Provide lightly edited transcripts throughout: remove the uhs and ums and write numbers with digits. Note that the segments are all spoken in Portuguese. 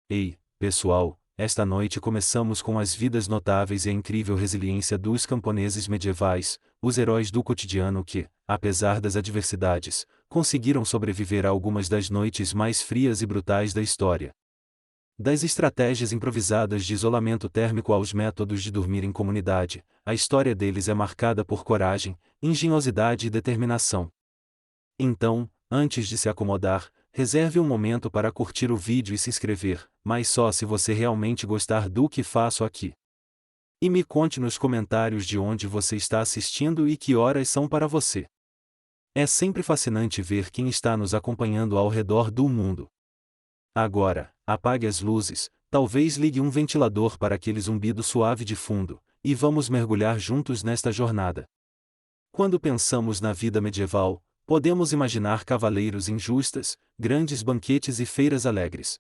Ei, pessoal, esta noite começamos com as vidas notáveis e a incrível resiliência dos camponeses medievais, os heróis do cotidiano que, apesar das adversidades, conseguiram sobreviver a algumas das noites mais frias e brutais da história. Das estratégias improvisadas de isolamento térmico aos métodos de dormir em comunidade, a história deles é marcada por coragem, engenhosidade e determinação. Então, antes de se acomodar, reserve um momento para curtir o vídeo e se inscrever, mas só se você realmente gostar do que faço aqui. E me conte nos comentários de onde você está assistindo e que horas são para você. É sempre fascinante ver quem está nos acompanhando ao redor do mundo. Agora, apague as luzes, talvez ligue um ventilador para aquele zumbido suave de fundo, e vamos mergulhar juntos nesta jornada. Quando pensamos na vida medieval, podemos imaginar cavaleiros em justas, grandes banquetes e feiras alegres.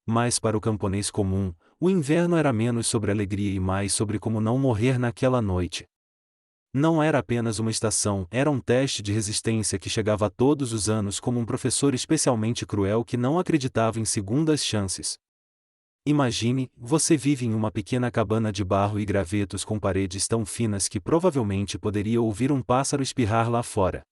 Mas para o camponês comum, o inverno era menos sobre alegria e mais sobre como não morrer naquela noite. Não era apenas uma estação, era um teste de resistência que chegava todos os anos como um professor especialmente cruel que não acreditava em segundas chances. Imagine, você vive em uma pequena cabana de barro e gravetos com paredes tão finas que provavelmente poderia ouvir um pássaro espirrar lá fora.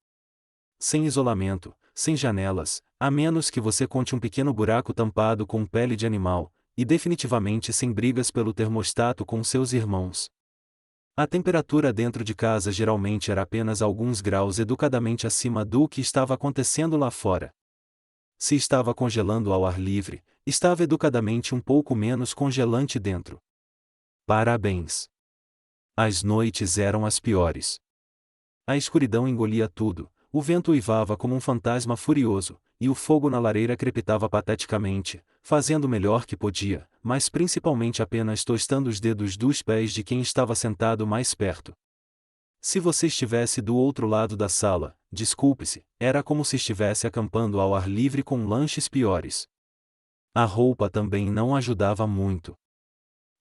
Sem isolamento, sem janelas, a menos que você conte um pequeno buraco tampado com pele de animal, e definitivamente sem brigas pelo termostato com seus irmãos. A temperatura dentro de casa geralmente era apenas alguns graus educadamente acima do que estava acontecendo lá fora. Se estava congelando ao ar livre, estava educadamente um pouco menos congelante dentro. Parabéns! As noites eram as piores. A escuridão engolia tudo, o vento uivava como um fantasma furioso, e o fogo na lareira crepitava pateticamente, fazendo o melhor que podia, mas principalmente apenas tostando os dedos dos pés de quem estava sentado mais perto. Se você estivesse do outro lado da sala, desculpe-se, era como se estivesse acampando ao ar livre com lanches piores. A roupa também não ajudava muito.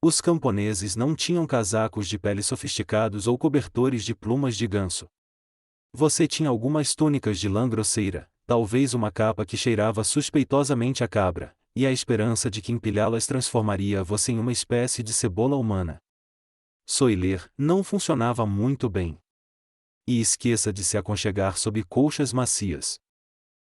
Os camponeses não tinham casacos de pele sofisticados ou cobertores de plumas de ganso. Você tinha algumas túnicas de lã grosseira, talvez uma capa que cheirava suspeitosamente a cabra, e a esperança de que empilhá-las transformaria você em uma espécie de cebola humana. Soilher não funcionava muito bem. E esqueça de se aconchegar sob colchas macias.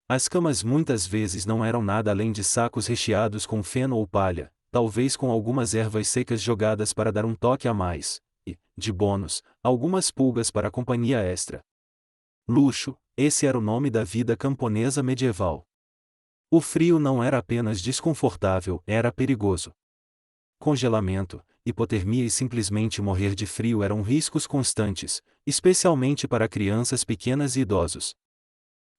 As camas muitas vezes não eram nada além de sacos recheados com feno ou palha, talvez com algumas ervas secas jogadas para dar um toque a mais, e, de bônus, algumas pulgas para companhia extra. Luxo, esse era o nome da vida camponesa medieval. O frio não era apenas desconfortável, era perigoso. Congelamento, hipotermia e simplesmente morrer de frio eram riscos constantes, especialmente para crianças pequenas e idosos.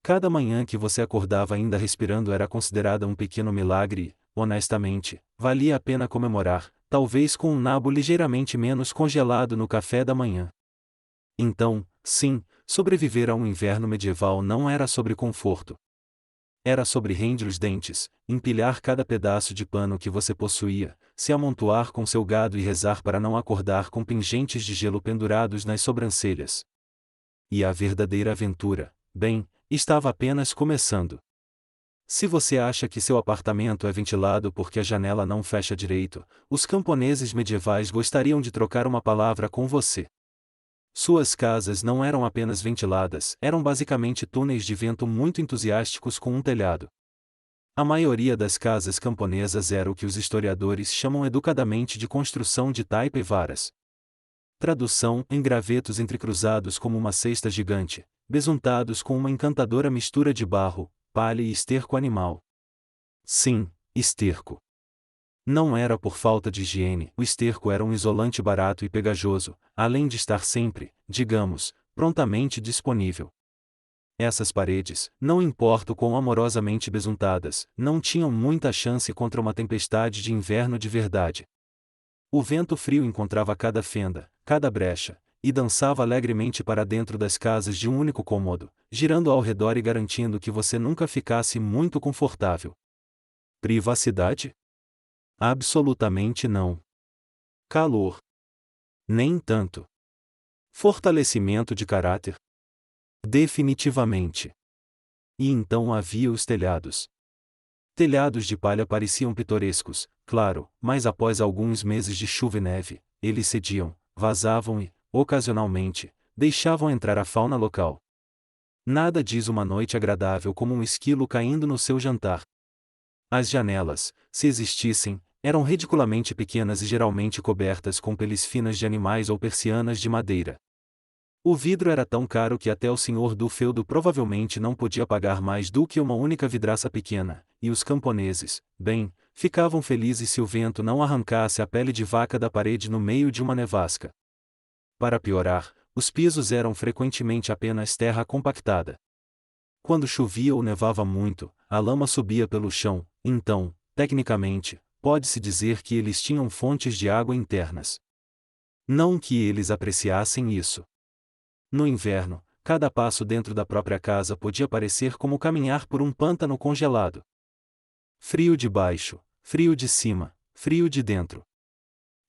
Cada manhã que você acordava ainda respirando era considerada um pequeno milagre e, honestamente, valia a pena comemorar, talvez com um nabo ligeiramente menos congelado no café da manhã. Então, sim, sobreviver a um inverno medieval não era sobre conforto. Era sobre render os dentes, empilhar cada pedaço de pano que você possuía, se amontoar com seu gado e rezar para não acordar com pingentes de gelo pendurados nas sobrancelhas. E a verdadeira aventura, bem, estava apenas começando. Se você acha que seu apartamento é ventilado porque a janela não fecha direito, os camponeses medievais gostariam de trocar uma palavra com você. Suas casas não eram apenas ventiladas, eram basicamente túneis de vento muito entusiásticos com um telhado. A maioria das casas camponesas era o que os historiadores chamam educadamente de construção de taipa e varas. Tradução: em gravetos entrecruzados como uma cesta gigante, besuntados com uma encantadora mistura de barro, palha e esterco animal. Sim, esterco. Não era por falta de higiene, o esterco era um isolante barato e pegajoso, além de estar sempre, digamos, prontamente disponível. Essas paredes, não importa o quão amorosamente besuntadas, não tinham muita chance contra uma tempestade de inverno de verdade. O vento frio encontrava cada fenda, cada brecha, e dançava alegremente para dentro das casas de um único cômodo, girando ao redor e garantindo que você nunca ficasse muito confortável. Privacidade? Absolutamente não. Calor? Nem tanto. Fortalecimento de caráter? Definitivamente. E então havia os telhados. Telhados de palha pareciam pitorescos, claro, mas após alguns meses de chuva e neve, eles cediam, vazavam e, ocasionalmente, deixavam entrar a fauna local. Nada diz uma noite agradável como um esquilo caindo no seu jantar. As janelas, se existissem, eram ridiculamente pequenas e geralmente cobertas com peles finas de animais ou persianas de madeira. O vidro era tão caro que até o senhor do feudo provavelmente não podia pagar mais do que uma única vidraça pequena, e os camponeses, bem, ficavam felizes se o vento não arrancasse a pele de vaca da parede no meio de uma nevasca. Para piorar, os pisos eram frequentemente apenas terra compactada. Quando chovia ou nevava muito, a lama subia pelo chão, então, tecnicamente, pode-se dizer que eles tinham fontes de água internas. Não que eles apreciassem isso. No inverno, cada passo dentro da própria casa podia parecer como caminhar por um pântano congelado. Frio de baixo, frio de cima, frio de dentro.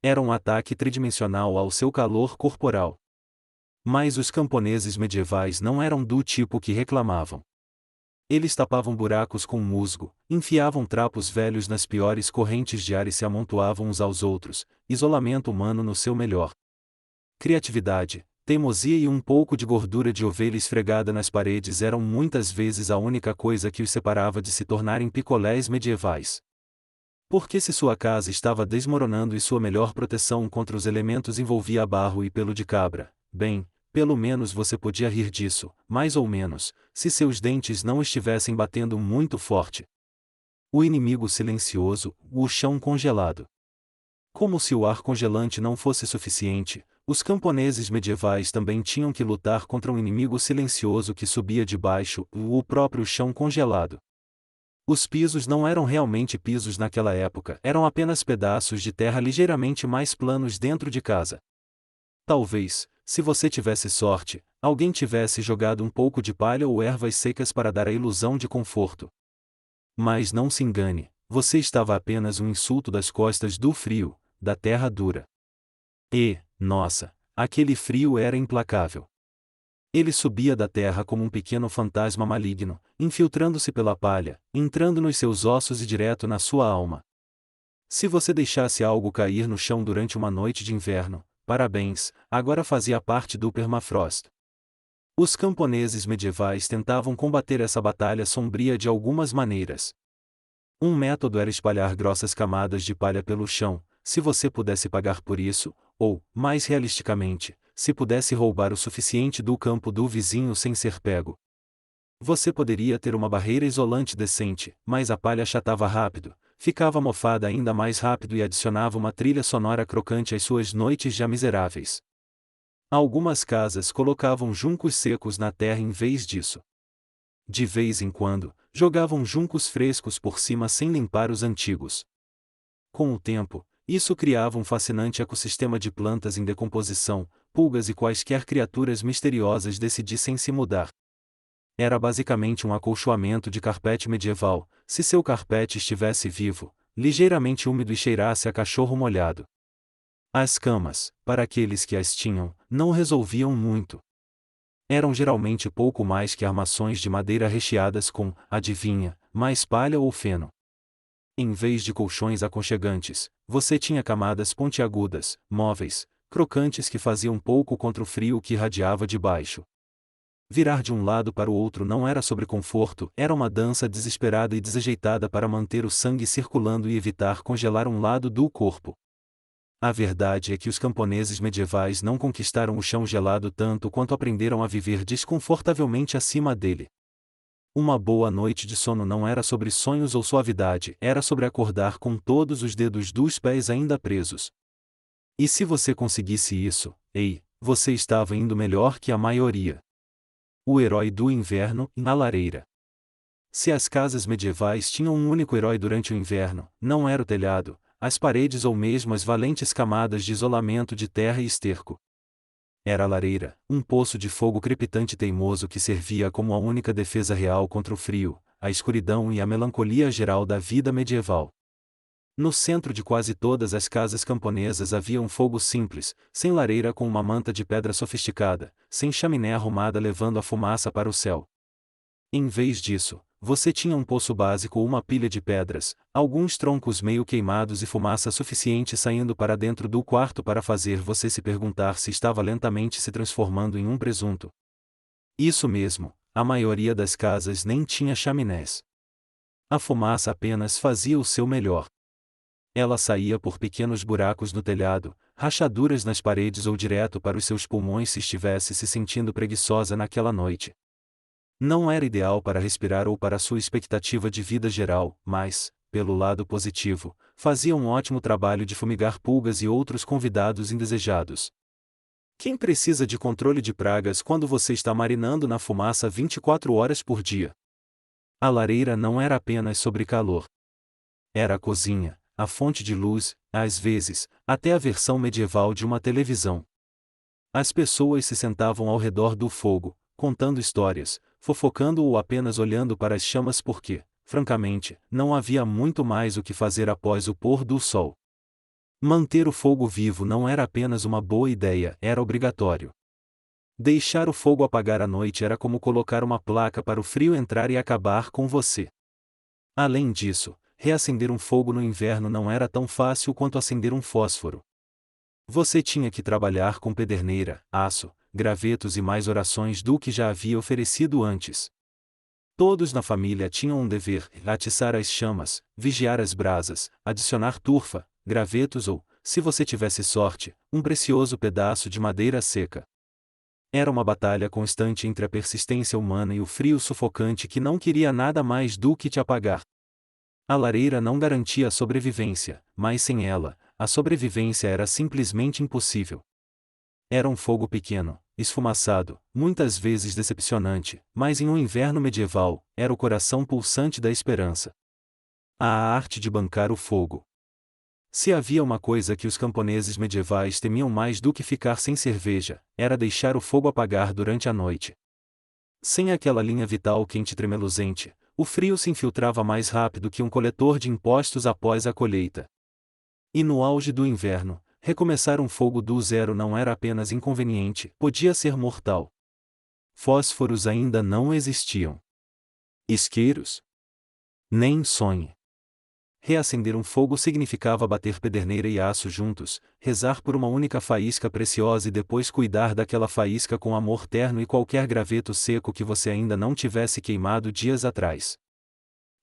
Era um ataque tridimensional ao seu calor corporal. Mas os camponeses medievais não eram do tipo que reclamavam. Eles tapavam buracos com musgo, enfiavam trapos velhos nas piores correntes de ar e se amontoavam uns aos outros, isolamento humano no seu melhor. Criatividade, teimosia e um pouco de gordura de ovelha esfregada nas paredes eram muitas vezes a única coisa que os separava de se tornarem picolés medievais. Porque se sua casa estava desmoronando e sua melhor proteção contra os elementos envolvia barro e pelo de cabra, bem, pelo menos você podia rir disso, mais ou menos, se seus dentes não estivessem batendo muito forte. O inimigo silencioso, o chão congelado. Como se o ar congelante não fosse suficiente, os camponeses medievais também tinham que lutar contra um inimigo silencioso que subia de baixo, o próprio chão congelado. Os pisos não eram realmente pisos naquela época, eram apenas pedaços de terra ligeiramente mais planos dentro de casa. Talvez, se você tivesse sorte, alguém tivesse jogado um pouco de palha ou ervas secas para dar a ilusão de conforto. Mas não se engane, você estava apenas um insulto das costas do frio, da terra dura. E, nossa, aquele frio era implacável. Ele subia da terra como um pequeno fantasma maligno, infiltrando-se pela palha, entrando nos seus ossos e direto na sua alma. Se você deixasse algo cair no chão durante uma noite de inverno, parabéns, agora fazia parte do permafrost. Os camponeses medievais tentavam combater essa batalha sombria de algumas maneiras. Um método era espalhar grossas camadas de palha pelo chão, se você pudesse pagar por isso, ou, mais realisticamente, se pudesse roubar o suficiente do campo do vizinho sem ser pego. Você poderia ter uma barreira isolante decente, mas a palha achatava rápido, ficava mofada ainda mais rápido e adicionava uma trilha sonora crocante às suas noites já miseráveis. Algumas casas colocavam juncos secos na terra em vez disso. De vez em quando, jogavam juncos frescos por cima sem limpar os antigos. Com o tempo, isso criava um fascinante ecossistema de plantas em decomposição, pulgas e quaisquer criaturas misteriosas decidissem se mudar. Era basicamente um acolchoamento de carpete medieval, se seu carpete estivesse vivo, ligeiramente úmido e cheirasse a cachorro molhado. As camas, para aqueles que as tinham, não resolviam muito. Eram geralmente pouco mais que armações de madeira recheadas com, adivinha, mais palha ou feno. Em vez de colchões aconchegantes, você tinha camadas pontiagudas, móveis, crocantes que faziam pouco contra o frio que irradiava de baixo. Virar de um lado para o outro não era sobre conforto, era uma dança desesperada e desajeitada para manter o sangue circulando e evitar congelar um lado do corpo. A verdade é que os camponeses medievais não conquistaram o chão gelado tanto quanto aprenderam a viver desconfortavelmente acima dele. Uma boa noite de sono não era sobre sonhos ou suavidade, era sobre acordar com todos os dedos dos pés ainda presos. E se você conseguisse isso, ei, você estava indo melhor que a maioria. O herói do inverno, na lareira. Se as casas medievais tinham um único herói durante o inverno, não era o telhado, as paredes ou mesmo as valentes camadas de isolamento de terra e esterco. Era a lareira, um poço de fogo crepitante e teimoso que servia como a única defesa real contra o frio, a escuridão e a melancolia geral da vida medieval. No centro de quase todas as casas camponesas havia um fogo simples, sem lareira com uma manta de pedra sofisticada, sem chaminé arrumada levando a fumaça para o céu. Em vez disso, você tinha um poço básico ou uma pilha de pedras, alguns troncos meio queimados e fumaça suficiente saindo para dentro do quarto para fazer você se perguntar se estava lentamente se transformando em um presunto. Isso mesmo, a maioria das casas nem tinha chaminés. A fumaça apenas fazia o seu melhor. Ela saía por pequenos buracos no telhado, rachaduras nas paredes ou direto para os seus pulmões se estivesse se sentindo preguiçosa naquela noite. Não era ideal para respirar ou para sua expectativa de vida geral, mas, pelo lado positivo, fazia um ótimo trabalho de fumigar pulgas e outros convidados indesejados. Quem precisa de controle de pragas quando você está marinando na fumaça 24 horas por dia? A lareira não era apenas sobre calor. Era a cozinha, a fonte de luz, às vezes, até a versão medieval de uma televisão. As pessoas se sentavam ao redor do fogo, contando histórias, fofocando ou apenas olhando para as chamas porque, francamente, não havia muito mais o que fazer após o pôr do sol. Manter o fogo vivo não era apenas uma boa ideia, era obrigatório. Deixar o fogo apagar à noite era como colocar uma placa para o frio entrar e acabar com você. Além disso, reacender um fogo no inverno não era tão fácil quanto acender um fósforo. Você tinha que trabalhar com pederneira, aço, gravetos e mais orações do que já havia oferecido antes. Todos na família tinham um dever: atiçar as chamas, vigiar as brasas, adicionar turfa, gravetos ou, se você tivesse sorte, um precioso pedaço de madeira seca. Era uma batalha constante entre a persistência humana e o frio sufocante que não queria nada mais do que te apagar. A lareira não garantia a sobrevivência, mas sem ela, a sobrevivência era simplesmente impossível. Era um fogo pequeno, esfumaçado, muitas vezes decepcionante, mas em um inverno medieval, era o coração pulsante da esperança. A arte de bancar o fogo. Se havia uma coisa que os camponeses medievais temiam mais do que ficar sem cerveja, era deixar o fogo apagar durante a noite. Sem aquela linha vital quente e tremeluzente, o frio se infiltrava mais rápido que um coletor de impostos após a colheita. E no auge do inverno, recomeçar um fogo do zero não era apenas inconveniente, podia ser mortal. Fósforos ainda não existiam. Isqueiros? Nem sonhe. Reacender um fogo significava bater pederneira e aço juntos, rezar por uma única faísca preciosa e depois cuidar daquela faísca com amor terno e qualquer graveto seco que você ainda não tivesse queimado dias atrás.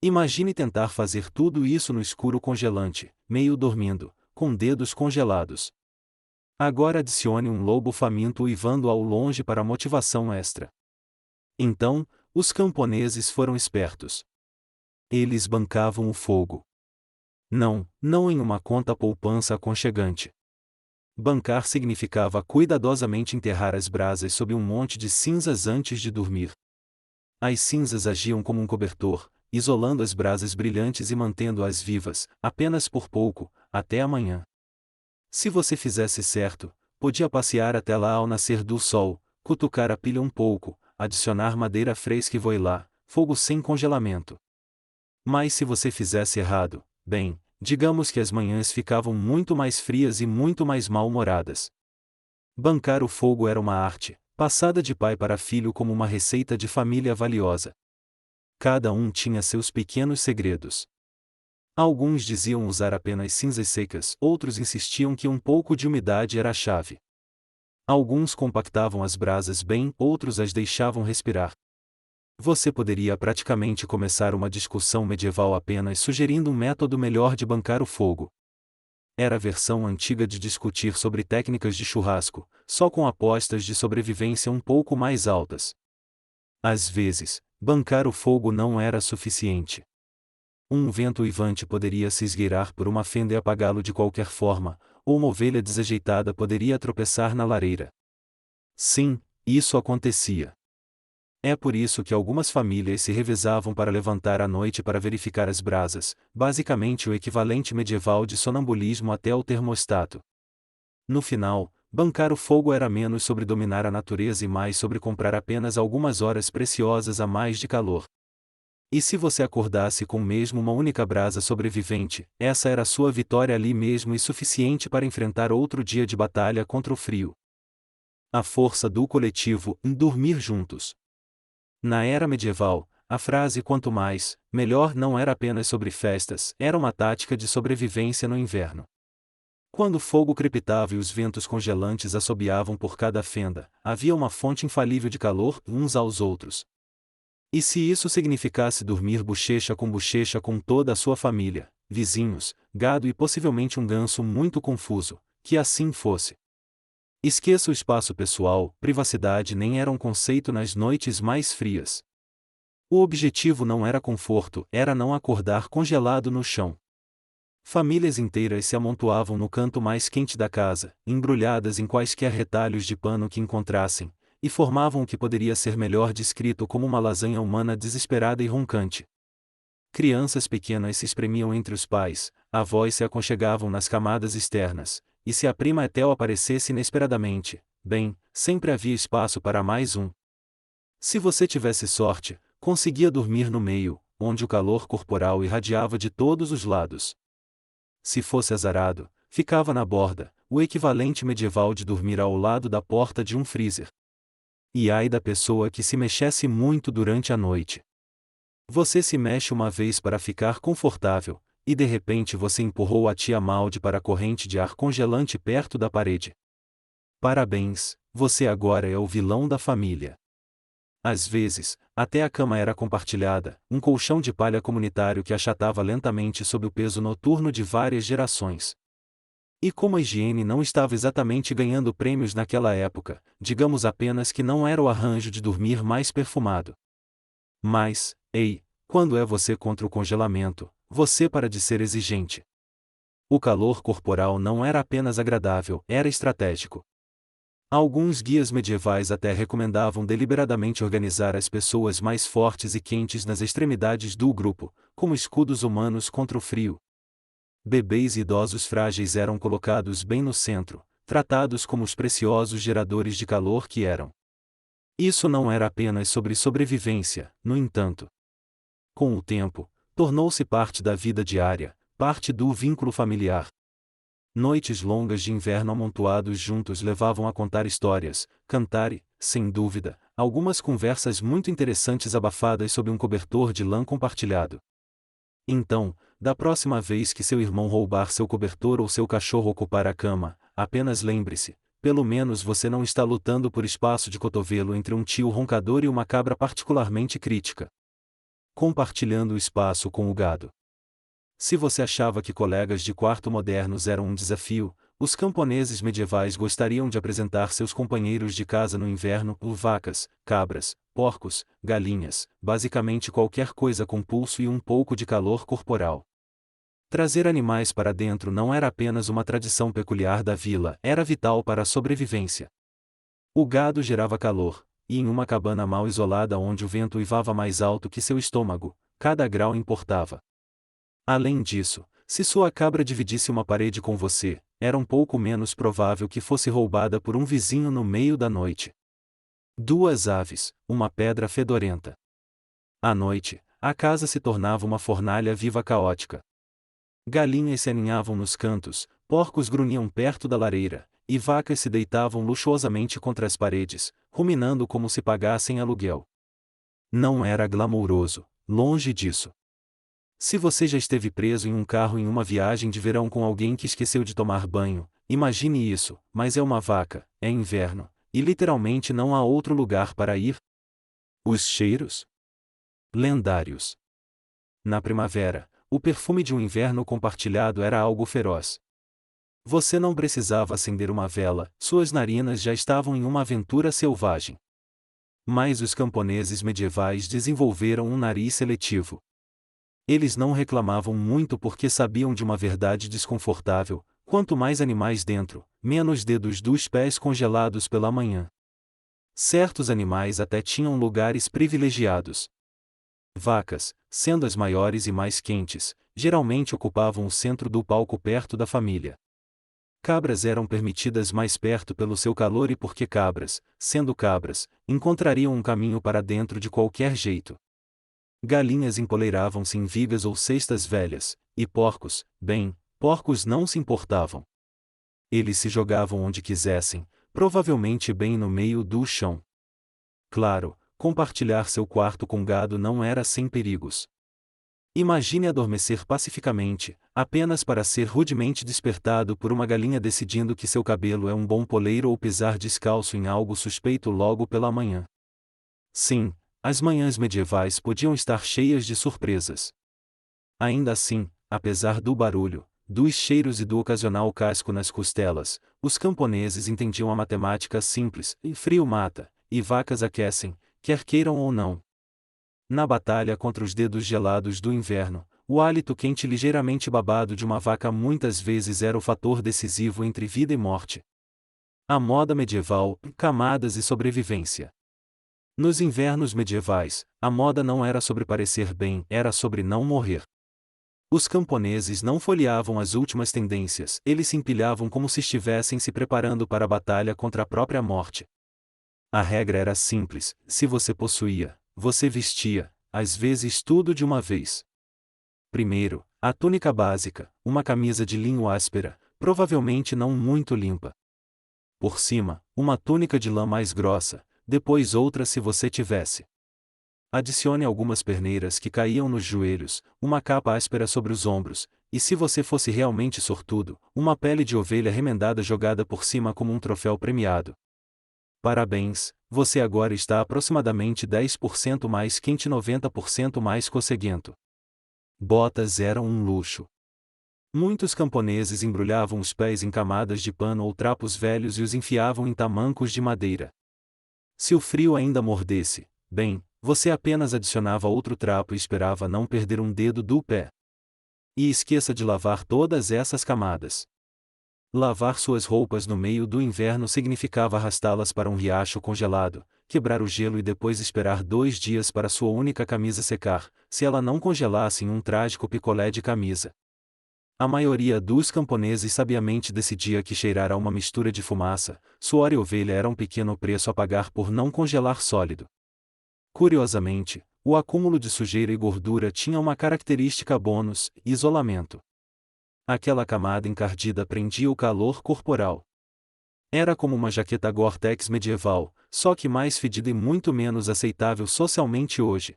Imagine tentar fazer tudo isso no escuro congelante, meio dormindo, com dedos congelados. Agora adicione um lobo faminto uivando ao longe para motivação extra. Então, os camponeses foram espertos. Eles bancavam o fogo. Não em uma conta poupança aconchegante. Bancar significava cuidadosamente enterrar as brasas sob um monte de cinzas antes de dormir. As cinzas agiam como um cobertor, isolando as brasas brilhantes e mantendo-as vivas, apenas por pouco, até amanhã. Se você fizesse certo, podia passear até lá ao nascer do sol, cutucar a pilha um pouco, adicionar madeira fresca e voilar, fogo sem congelamento. Mas se você fizesse errado, bem, digamos que as manhãs ficavam muito mais frias e muito mais mal-humoradas. Bancar o fogo era uma arte, passada de pai para filho como uma receita de família valiosa. Cada um tinha seus pequenos segredos. Alguns diziam usar apenas cinzas secas, outros insistiam que um pouco de umidade era a chave. Alguns compactavam as brasas bem, outros as deixavam respirar. Você poderia praticamente começar uma discussão medieval apenas sugerindo um método melhor de bancar o fogo. Era a versão antiga de discutir sobre técnicas de churrasco, só com apostas de sobrevivência um pouco mais altas. Às vezes, bancar o fogo não era suficiente. Um vento uivante poderia se esgueirar por uma fenda e apagá-lo de qualquer forma, ou uma ovelha desajeitada poderia tropeçar na lareira. Sim, isso acontecia. É por isso que algumas famílias se revezavam para levantar à noite para verificar as brasas, basicamente o equivalente medieval de sonambulismo até o termostato. No final, bancar o fogo era menos sobre dominar a natureza e mais sobre comprar apenas algumas horas preciosas a mais de calor. E se você acordasse com mesmo uma única brasa sobrevivente, essa era sua vitória ali mesmo e suficiente para enfrentar outro dia de batalha contra o frio. A força do coletivo em dormir juntos. Na era medieval, a frase quanto mais, melhor não era apenas sobre festas, era uma tática de sobrevivência no inverno. Quando o fogo crepitava e os ventos congelantes assobiavam por cada fenda, havia uma fonte infalível de calor uns aos outros. E se isso significasse dormir bochecha com toda a sua família, vizinhos, gado e possivelmente um ganso muito confuso, que assim fosse. Esqueça o espaço pessoal, privacidade nem era um conceito nas noites mais frias. O objetivo não era conforto, era não acordar congelado no chão. Famílias inteiras se amontoavam no canto mais quente da casa, embrulhadas em quaisquer retalhos de pano que encontrassem, e formavam o que poderia ser melhor descrito como uma lasanha humana desesperada e roncante. Crianças pequenas se espremiam entre os pais, avós se aconchegavam nas camadas externas, e se a prima Ethel aparecesse inesperadamente, bem, sempre havia espaço para mais um. Se você tivesse sorte, conseguia dormir no meio, onde o calor corporal irradiava de todos os lados. Se fosse azarado, ficava na borda, o equivalente medieval de dormir ao lado da porta de um freezer. E ai da pessoa que se mexesse muito durante a noite. Você se mexe uma vez para ficar confortável, e de repente você empurrou a tia Malde para a corrente de ar congelante perto da parede. Parabéns, você agora é o vilão da família. Às vezes, até a cama era compartilhada, um colchão de palha comunitário que achatava lentamente sob o peso noturno de várias gerações. E como a higiene não estava exatamente ganhando prêmios naquela época, digamos apenas que não era o arranjo de dormir mais perfumado. Mas, ei, quando é você contra o congelamento, você para de ser exigente. O calor corporal não era apenas agradável, era estratégico. Alguns guias medievais até recomendavam deliberadamente organizar as pessoas mais fortes e quentes nas extremidades do grupo, como escudos humanos contra o frio. Bebês e idosos frágeis eram colocados bem no centro, tratados como os preciosos geradores de calor que eram. Isso não era apenas sobre sobrevivência, no entanto. Com o tempo, tornou-se parte da vida diária, parte do vínculo familiar. Noites longas de inverno amontoados juntos levavam a contar histórias, cantar e, sem dúvida, algumas conversas muito interessantes abafadas sob um cobertor de lã compartilhado. Então, da próxima vez que seu irmão roubar seu cobertor ou seu cachorro ocupar a cama, apenas lembre-se, pelo menos você não está lutando por espaço de cotovelo entre um tio roncador e uma cabra particularmente crítica. Compartilhando o espaço com o gado. Se você achava que colegas de quarto modernos eram um desafio, os camponeses medievais gostariam de apresentar seus companheiros de casa no inverno, vacas, cabras, porcos, galinhas, basicamente qualquer coisa com pulso e um pouco de calor corporal. Trazer animais para dentro não era apenas uma tradição peculiar da vila, era vital para a sobrevivência. O gado gerava calor, e em uma cabana mal isolada onde o vento uivava mais alto que seu estômago, cada grau importava. Além disso, se sua cabra dividisse uma parede com você, era um pouco menos provável que fosse roubada por um vizinho no meio da noite. Duas aves, uma pedra fedorenta. À noite, a casa se tornava uma fornalha viva caótica. Galinhas se aninhavam nos cantos, porcos grunhiam perto da lareira, e vacas se deitavam luxuosamente contra as paredes, ruminando como se pagassem aluguel. Não era glamouroso, longe disso. Se você já esteve preso em um carro em uma viagem de verão com alguém que esqueceu de tomar banho, imagine isso, mas é uma vaca, é inverno, e literalmente não há outro lugar para ir. Os cheiros? Lendários. Na primavera, o perfume de um inverno compartilhado era algo feroz. Você não precisava acender uma vela, suas narinas já estavam em uma aventura selvagem. Mas os camponeses medievais desenvolveram um nariz seletivo. Eles não reclamavam muito porque sabiam de uma verdade desconfortável: quanto mais animais dentro, menos dedos dos pés congelados pela manhã. Certos animais até tinham lugares privilegiados. Vacas, sendo as maiores e mais quentes, geralmente ocupavam o centro do palco perto da família. Cabras eram permitidas mais perto pelo seu calor e porque cabras, sendo cabras, encontrariam um caminho para dentro de qualquer jeito. Galinhas empoleiravam-se em vigas ou cestas velhas, e porcos, bem, porcos não se importavam. Eles se jogavam onde quisessem, provavelmente bem no meio do chão. Claro, compartilhar seu quarto com gado não era sem perigos. Imagine adormecer pacificamente, apenas para ser rudemente despertado por uma galinha decidindo que seu cabelo é um bom poleiro ou pisar descalço em algo suspeito logo pela manhã. Sim, as manhãs medievais podiam estar cheias de surpresas. Ainda assim, apesar do barulho, dos cheiros e do ocasional casco nas costelas, os camponeses entendiam a matemática simples: e frio mata, e vacas aquecem, quer queiram ou não. Na batalha contra os dedos gelados do inverno, o hálito quente ligeiramente babado de uma vaca muitas vezes era o fator decisivo entre vida e morte. A moda medieval, camadas e sobrevivência. Nos invernos medievais, a moda não era sobre parecer bem, era sobre não morrer. Os camponeses não folheavam as últimas tendências, eles se empilhavam como se estivessem se preparando para a batalha contra a própria morte. A regra era simples: se você possuía, você vestia, às vezes tudo de uma vez. Primeiro, a túnica básica, uma camisa de linho áspera, provavelmente não muito limpa. Por cima, uma túnica de lã mais grossa, depois outra se você tivesse. Adicione algumas perneiras que caíam nos joelhos, uma capa áspera sobre os ombros, e se você fosse realmente sortudo, uma pele de ovelha remendada jogada por cima como um troféu premiado. Parabéns, você agora está aproximadamente 10% mais quente e 90% mais cosseguento. Botas eram um luxo. Muitos camponeses embrulhavam os pés em camadas de pano ou trapos velhos e os enfiavam em tamancos de madeira. Se o frio ainda mordesse, bem, você apenas adicionava outro trapo e esperava não perder um dedo do pé. E esqueça de lavar todas essas camadas. Lavar suas roupas no meio do inverno significava arrastá-las para um riacho congelado, quebrar o gelo e depois esperar 2 dias para sua única camisa secar, se ela não congelasse em um trágico picolé de camisa. A maioria dos camponeses sabiamente decidia que cheirar a uma mistura de fumaça, suor e ovelha era um pequeno preço a pagar por não congelar sólido. Curiosamente, o acúmulo de sujeira e gordura tinha uma característica bônus: isolamento. Aquela camada encardida prendia o calor corporal. Era como uma jaqueta Gore-Tex medieval, só que mais fedida e muito menos aceitável socialmente hoje.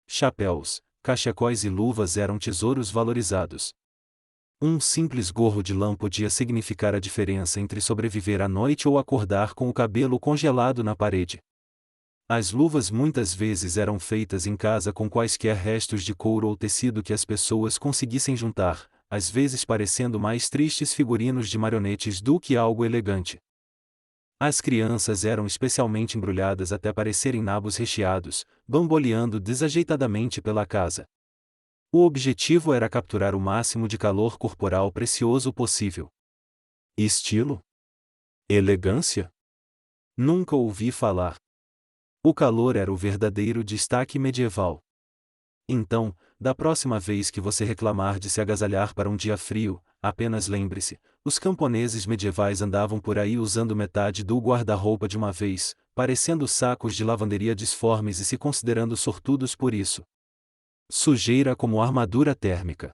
Chapéus, cachecóis e luvas eram tesouros valorizados. Um simples gorro de lã podia significar a diferença entre sobreviver à noite ou acordar com o cabelo congelado na parede. As luvas muitas vezes eram feitas em casa com quaisquer restos de couro ou tecido que as pessoas conseguissem juntar, às vezes parecendo mais tristes figurinos de marionetes do que algo elegante. As crianças eram especialmente embrulhadas até parecerem nabos recheados, bamboleando desajeitadamente pela casa. O objetivo era capturar o máximo de calor corporal precioso possível. Estilo? Elegância? Nunca ouvi falar. O calor era o verdadeiro destaque medieval. Então, da próxima vez que você reclamar de se agasalhar para um dia frio, apenas lembre-se: os camponeses medievais andavam por aí usando metade do guarda-roupa de uma vez, parecendo sacos de lavanderia disformes e se considerando sortudos por isso. Sujeira como armadura térmica.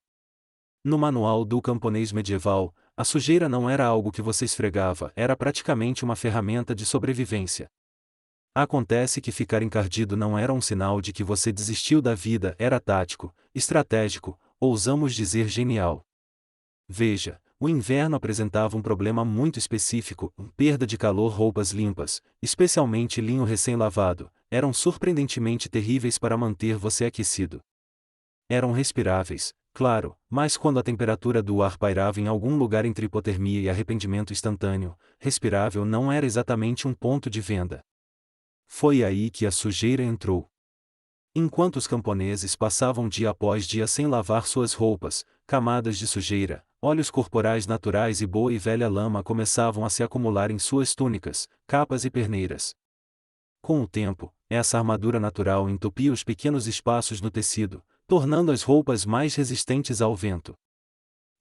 No manual do camponês medieval, a sujeira não era algo que você esfregava, era praticamente uma ferramenta de sobrevivência. Acontece que ficar encardido não era um sinal de que você desistiu da vida, era tático, estratégico, ousamos dizer genial. Veja, o inverno apresentava um problema muito específico: perda de calor. Roupas limpas, especialmente linho recém-lavado, eram surpreendentemente terríveis para manter você aquecido. Eram respiráveis, claro, mas quando a temperatura do ar pairava em algum lugar entre hipotermia e arrependimento instantâneo, respirável não era exatamente um ponto de venda. Foi aí que a sujeira entrou. Enquanto os camponeses passavam dia após dia sem lavar suas roupas, camadas de sujeira, óleos corporais naturais e boa e velha lama começavam a se acumular em suas túnicas, capas e perneiras. Com o tempo, essa armadura natural entupia os pequenos espaços no tecido, tornando as roupas mais resistentes ao vento.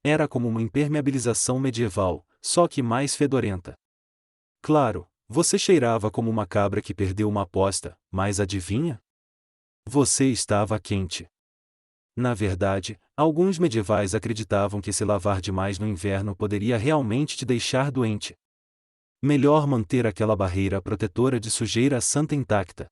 Era como uma impermeabilização medieval, só que mais fedorenta. Claro, você cheirava como uma cabra que perdeu uma aposta, mas adivinha? Você estava quente. Na verdade, alguns medievais acreditavam que se lavar demais no inverno poderia realmente te deixar doente. Melhor manter aquela barreira protetora de sujeira santa intacta.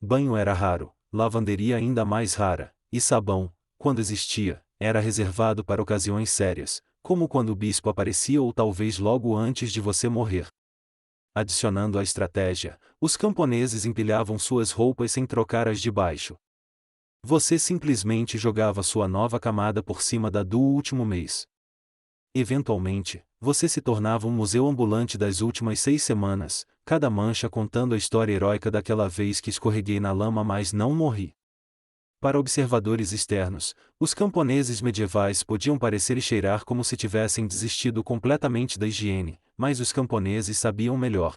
banho era raro, lavanderia ainda mais rara, e sabão, quando existia, era reservado para ocasiões sérias, como quando o bispo aparecia ou talvez logo antes de você morrer. Adicionando à estratégia, os camponeses empilhavam suas roupas sem trocar as de baixo. Você simplesmente jogava sua nova camada por cima da do último mês. Eventualmente, você se tornava um museu ambulante das últimas 6 semanas, cada mancha contando a história heróica daquela vez que escorreguei na lama mas não morri. Para observadores externos, os camponeses medievais podiam parecer e cheirar como se tivessem desistido completamente da higiene, mas os camponeses sabiam melhor.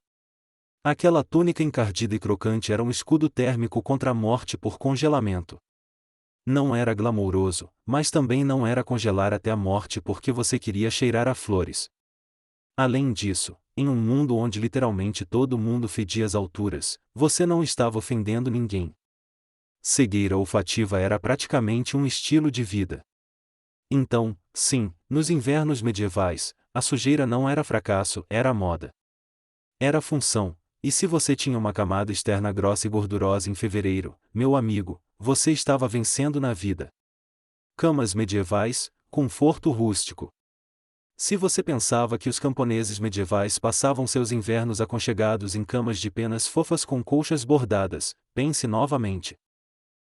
Aquela túnica encardida e crocante era um escudo térmico contra a morte por congelamento. Não era glamouroso, mas também não era congelar até a morte porque você queria cheirar a flores. Além disso, em um mundo onde literalmente todo mundo fedia às alturas, você não estava ofendendo ninguém. Cegueira olfativa era praticamente um estilo de vida. Então, sim, nos invernos medievais, a sujeira não era fracasso, era moda. Era função, e se você tinha uma camada externa grossa e gordurosa em fevereiro, meu amigo, você estava vencendo na vida. Camas medievais, conforto rústico. Se você pensava que os camponeses medievais passavam seus invernos aconchegados em camas de penas fofas com colchas bordadas, pense novamente.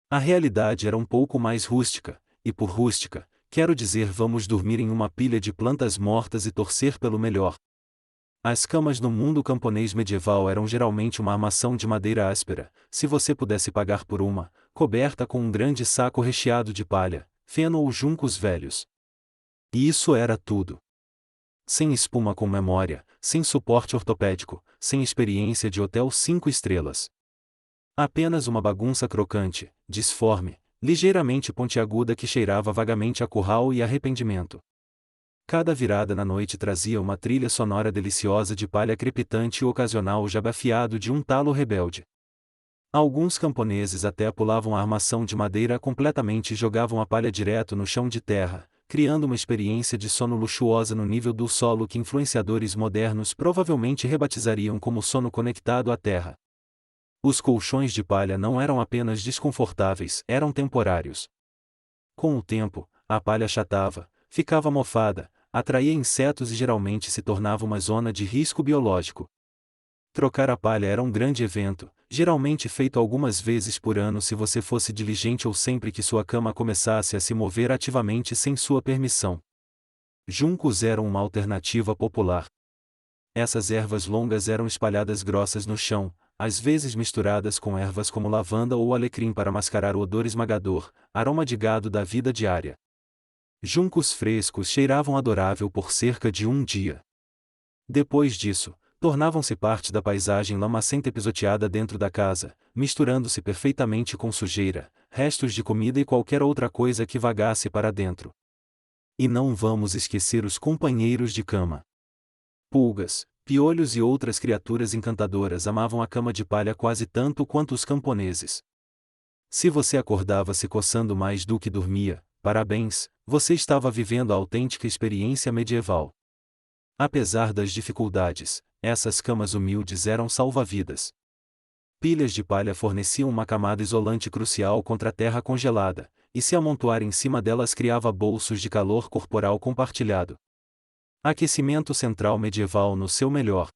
A realidade era um pouco mais rústica, e por rústica, quero dizer vamos dormir em uma pilha de plantas mortas e torcer pelo melhor. As camas no mundo camponês medieval eram geralmente uma armação de madeira áspera, se você pudesse pagar por uma, coberta com um grande saco recheado de palha, feno ou juncos velhos. E isso era tudo. Sem espuma com memória, sem suporte ortopédico, sem experiência de hotel 5 estrelas. Apenas uma bagunça crocante, disforme, ligeiramente pontiaguda que cheirava vagamente a curral e arrependimento. Cada virada na noite trazia uma trilha sonora deliciosa de palha crepitante e ocasional jabafiado de um talo rebelde. Alguns camponeses até pulavam a armação de madeira completamente e jogavam a palha direto no chão de terra, criando uma experiência de sono luxuosa no nível do solo que influenciadores modernos provavelmente rebatizariam como sono conectado à terra. Os colchões de palha não eram apenas desconfortáveis, eram temporários. Com o tempo, a palha achatava, ficava mofada, atraía insetos e geralmente se tornava uma zona de risco biológico. Trocar a palha era um grande evento, geralmente feito algumas vezes por ano se você fosse diligente ou sempre que sua cama começasse a se mover ativamente sem sua permissão. Juncos eram uma alternativa popular. Essas ervas longas eram espalhadas grossas no chão, às vezes misturadas com ervas como lavanda ou alecrim para mascarar o odor esmagador, aroma de gado da vida diária. Juncos frescos cheiravam adorável por cerca de um dia. Depois disso, tornavam-se parte da paisagem lamacenta e pisoteada dentro da casa, misturando-se perfeitamente com sujeira, restos de comida e qualquer outra coisa que vagasse para dentro. E não vamos esquecer os companheiros de cama. Pulgas, piolhos e outras criaturas encantadoras amavam a cama de palha quase tanto quanto os camponeses. Se você acordava se coçando mais do que dormia, parabéns, você estava vivendo a autêntica experiência medieval. Apesar das dificuldades, essas camas humildes eram salva-vidas. Pilhas de palha forneciam uma camada isolante crucial contra a terra congelada, e se amontoar em cima delas criava bolsos de calor corporal compartilhado. Aquecimento central medieval no seu melhor.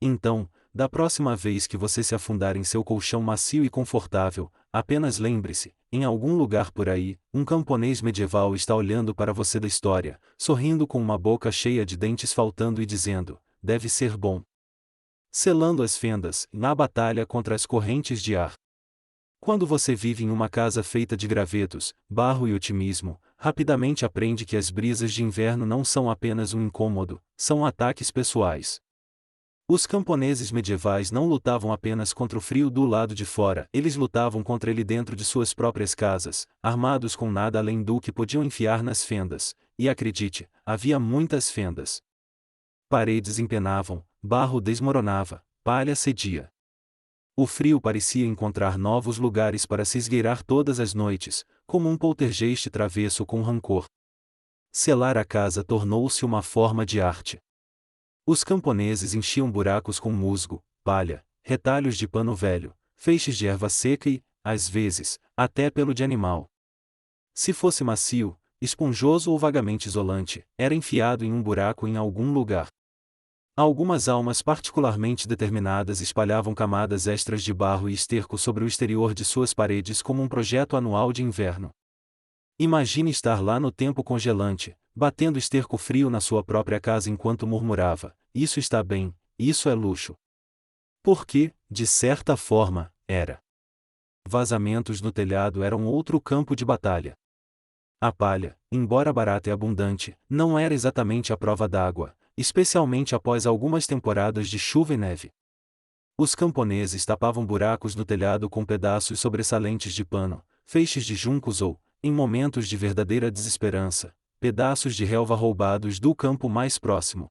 Então, da próxima vez que você se afundar em seu colchão macio e confortável, apenas lembre-se, em algum lugar por aí, um camponês medieval está olhando para você da história, sorrindo com uma boca cheia de dentes faltando e dizendo, deve ser bom. Selando as fendas, na batalha contra as correntes de ar. Quando você vive em uma casa feita de gravetos, barro e otimismo, rapidamente aprende que as brisas de inverno não são apenas um incômodo, são ataques pessoais. Os camponeses medievais não lutavam apenas contra o frio do lado de fora, eles lutavam contra ele dentro de suas próprias casas, armados com nada além do que podiam enfiar nas fendas, e acredite, havia muitas fendas. Paredes empenavam, barro desmoronava, palha cedia. O frio parecia encontrar novos lugares para se esgueirar todas as noites, como um poltergeist travesso com rancor. Selar a casa tornou-se uma forma de arte. Os camponeses enchiam buracos com musgo, palha, retalhos de pano velho, feixes de erva seca e, às vezes, até pelo de animal. Se fosse macio, esponjoso ou vagamente isolante, era enfiado em um buraco em algum lugar. Algumas almas particularmente determinadas espalhavam camadas extras de barro e esterco sobre o exterior de suas paredes como um projeto anual de inverno. Imagine estar lá no tempo congelante, batendo esterco frio na sua própria casa enquanto murmurava: "Isso está bem, isso é luxo." Porque, de certa forma, era. Vazamentos no telhado eram outro campo de batalha. A palha, embora barata e abundante, não era exatamente a prova d'água, especialmente após algumas temporadas de chuva e neve. Os camponeses tapavam buracos no telhado com pedaços sobressalentes de pano, feixes de juncos ou, em momentos de verdadeira desesperança, pedaços de relva roubados do campo mais próximo.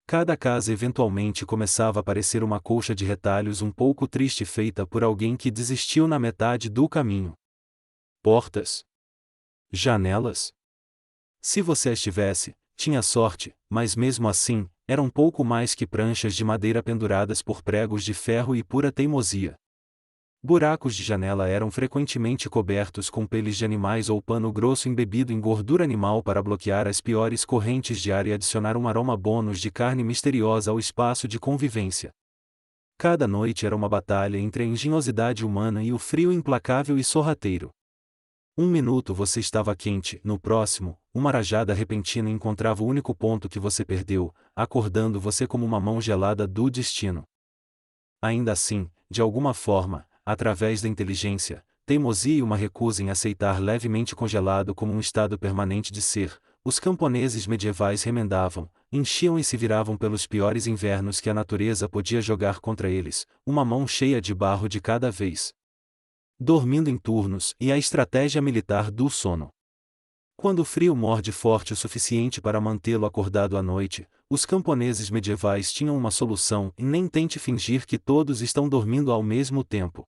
Cada casa eventualmente começava a parecer uma colcha de retalhos um pouco triste feita por alguém que desistiu na metade do caminho. Portas. Janelas. Se você as tivesse, tinha sorte, mas mesmo assim, eram pouco mais que pranchas de madeira penduradas por pregos de ferro e pura teimosia. Buracos de janela eram frequentemente cobertos com peles de animais ou pano grosso embebido em gordura animal para bloquear as piores correntes de ar e adicionar um aroma bônus de carne misteriosa ao espaço de convivência. Cada noite era uma batalha entre a engenhosidade humana e o frio implacável e sorrateiro. Um minuto você estava quente, no próximo, uma rajada repentina encontrava o único ponto que você perdeu, acordando você como uma mão gelada do destino. Ainda assim, de alguma forma, através da inteligência, teimosia e uma recusa em aceitar levemente congelado como um estado permanente de ser, os camponeses medievais remendavam, enchiam e se viravam pelos piores invernos que a natureza podia jogar contra eles, uma mão cheia de barro de cada vez. Dormindo em turnos e a estratégia militar do sono. Quando o frio morde forte o suficiente para mantê-lo acordado à noite, os camponeses medievais tinham uma solução e nem tente fingir que todos estão dormindo ao mesmo tempo.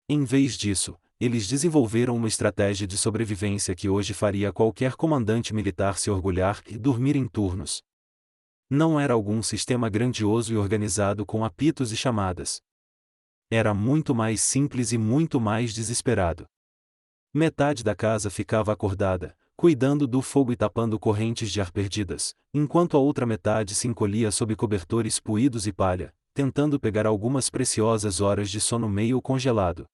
Em vez disso, eles desenvolveram uma estratégia de sobrevivência que hoje faria qualquer comandante militar se orgulhar e dormir em turnos. Não era algum sistema grandioso e organizado com apitos e chamadas. Era muito mais simples e muito mais desesperado. Metade da casa ficava acordada, cuidando do fogo e tapando correntes de ar perdidas, enquanto a outra metade se encolhia sob cobertores puídos e palha, tentando pegar algumas preciosas horas de sono meio congelado.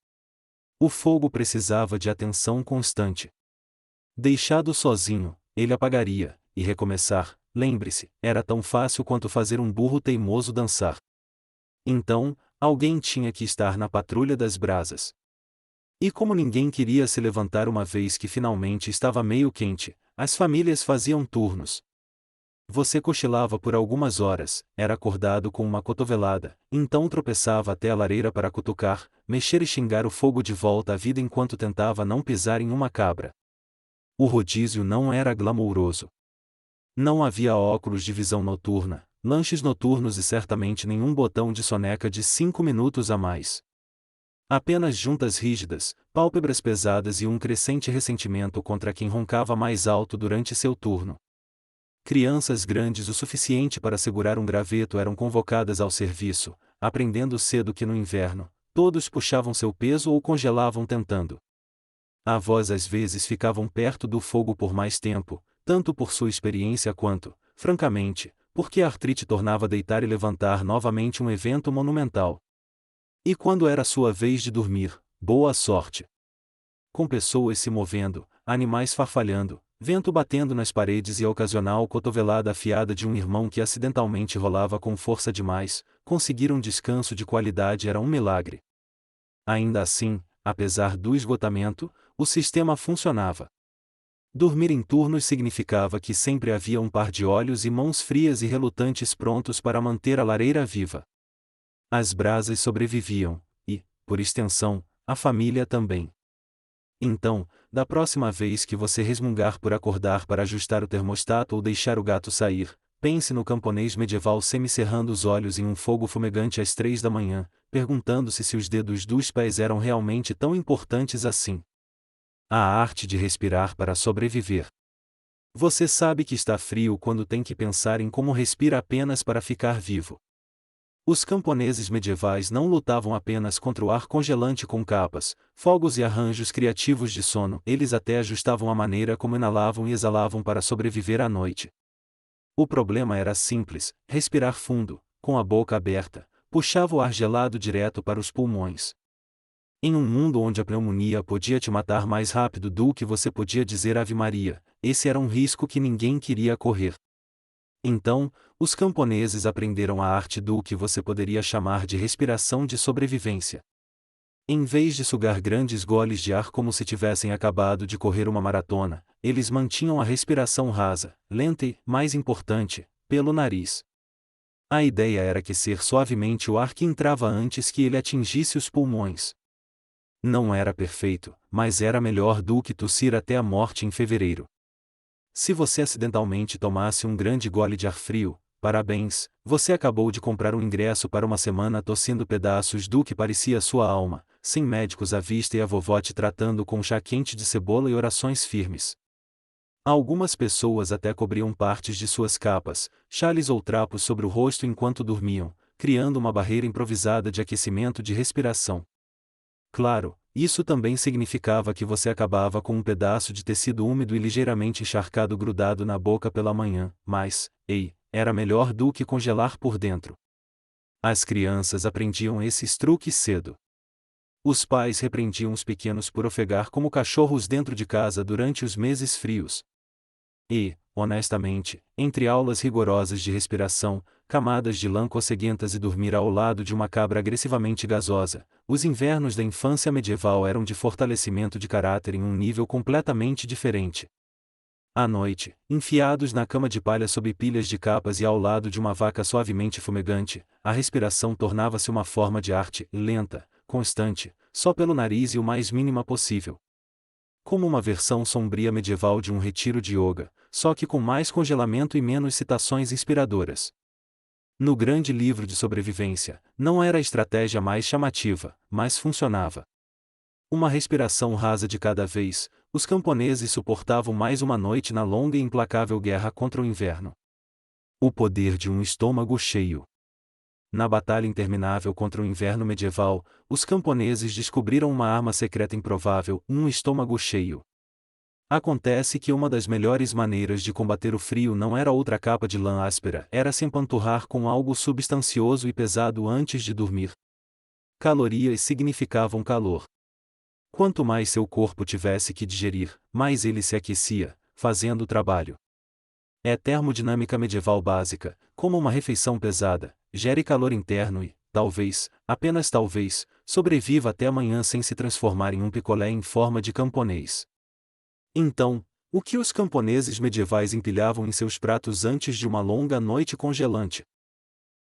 O fogo precisava de atenção constante. Deixado sozinho, ele apagaria, e recomeçar, lembre-se, era tão fácil quanto fazer um burro teimoso dançar. Então, alguém tinha que estar na patrulha das brasas. E como ninguém queria se levantar uma vez que finalmente estava meio quente, as famílias faziam turnos. Você cochilava por algumas horas, era acordado com uma cotovelada, então tropeçava até a lareira para cutucar, mexer e xingar o fogo de volta à vida enquanto tentava não pisar em uma cabra. O rodízio não era glamouroso. Não havia óculos de visão noturna, lanches noturnos e certamente nenhum botão de soneca de 5 minutos a mais. Apenas juntas rígidas, pálpebras pesadas e um crescente ressentimento contra quem roncava mais alto durante seu turno. Crianças grandes o suficiente para segurar um graveto eram convocadas ao serviço, aprendendo cedo que no inverno, todos puxavam seu peso ou congelavam tentando. Avós às vezes ficavam perto do fogo por mais tempo, tanto por sua experiência quanto, francamente, porque a artrite tornava deitar e levantar novamente um evento monumental. E quando era sua vez de dormir, boa sorte. Com pessoas se movendo, animais farfalhando, vento batendo nas paredes e a ocasional cotovelada afiada de um irmão que acidentalmente rolava com força demais, conseguir um descanso de qualidade era um milagre. Ainda assim, apesar do esgotamento, o sistema funcionava. Dormir em turnos significava que sempre havia um par de olhos e mãos frias e relutantes prontos para manter a lareira viva. As brasas sobreviviam, e, por extensão, a família também. Então, da próxima vez que você resmungar por acordar para ajustar o termostato ou deixar o gato sair, pense no camponês medieval semicerrando os olhos em um fogo fumegante às 3 da manhã, perguntando-se se os dedos dos pés eram realmente tão importantes assim. A arte de respirar para sobreviver. Você sabe que está frio quando tem que pensar em como respira apenas para ficar vivo. Os camponeses medievais não lutavam apenas contra o ar congelante com capas, fogos e arranjos criativos de sono, eles até ajustavam a maneira como inalavam e exalavam para sobreviver à noite. O problema era simples: respirar fundo, com a boca aberta, puxava o ar gelado direto para os pulmões. Em um mundo onde a pneumonia podia te matar mais rápido do que você podia dizer Ave Maria, esse era um risco que ninguém queria correr. Então, os camponeses aprenderam a arte do que você poderia chamar de respiração de sobrevivência. Em vez de sugar grandes goles de ar como se tivessem acabado de correr uma maratona, eles mantinham a respiração rasa, lenta e, mais importante, pelo nariz. A ideia era aquecer suavemente o ar que entrava antes que ele atingisse os pulmões. Não era perfeito, mas era melhor do que tossir até a morte em fevereiro. Se você acidentalmente tomasse um grande gole de ar frio, parabéns, você acabou de comprar um ingresso para uma semana tossindo pedaços do que parecia sua alma, sem médicos à vista e a vovó te tratando com chá quente de cebola e orações firmes. Algumas pessoas até cobriam partes de suas capas, xales ou trapos sobre o rosto enquanto dormiam, criando uma barreira improvisada de aquecimento de respiração. Claro, isso também significava que você acabava com um pedaço de tecido úmido e ligeiramente encharcado grudado na boca pela manhã, mas, ei, era melhor do que congelar por dentro. As crianças aprendiam esses truques cedo. Os pais repreendiam os pequenos por ofegar como cachorros dentro de casa durante os meses frios. E, honestamente, entre aulas rigorosas de respiração, camadas de lã cosseguentas e dormir ao lado de uma cabra agressivamente gasosa, os invernos da infância medieval eram de fortalecimento de caráter em um nível completamente diferente. À noite, enfiados na cama de palha sob pilhas de capas e ao lado de uma vaca suavemente fumegante, a respiração tornava-se uma forma de arte, lenta, constante, só pelo nariz e o mais mínima possível. Como uma versão sombria medieval de um retiro de yoga, só que com mais congelamento e menos citações inspiradoras. No grande livro de sobrevivência, não era a estratégia mais chamativa, mas funcionava. Uma respiração rasa de cada vez, os camponeses suportavam mais uma noite na longa e implacável guerra contra o inverno. O poder de um estômago cheio. Na batalha interminável contra o inverno medieval, os camponeses descobriram uma arma secreta improvável, um estômago cheio. Acontece que uma das melhores maneiras de combater o frio não era outra capa de lã áspera, era se empanturrar com algo substancioso e pesado antes de dormir. Calorias significavam calor. Quanto mais seu corpo tivesse que digerir, mais ele se aquecia, fazendo o trabalho. É termodinâmica medieval básica, como uma refeição pesada, gere calor interno e, talvez, apenas talvez, sobreviva até amanhã sem se transformar em um picolé em forma de camponês. Então, o que os camponeses medievais empilhavam em seus pratos antes de uma longa noite congelante?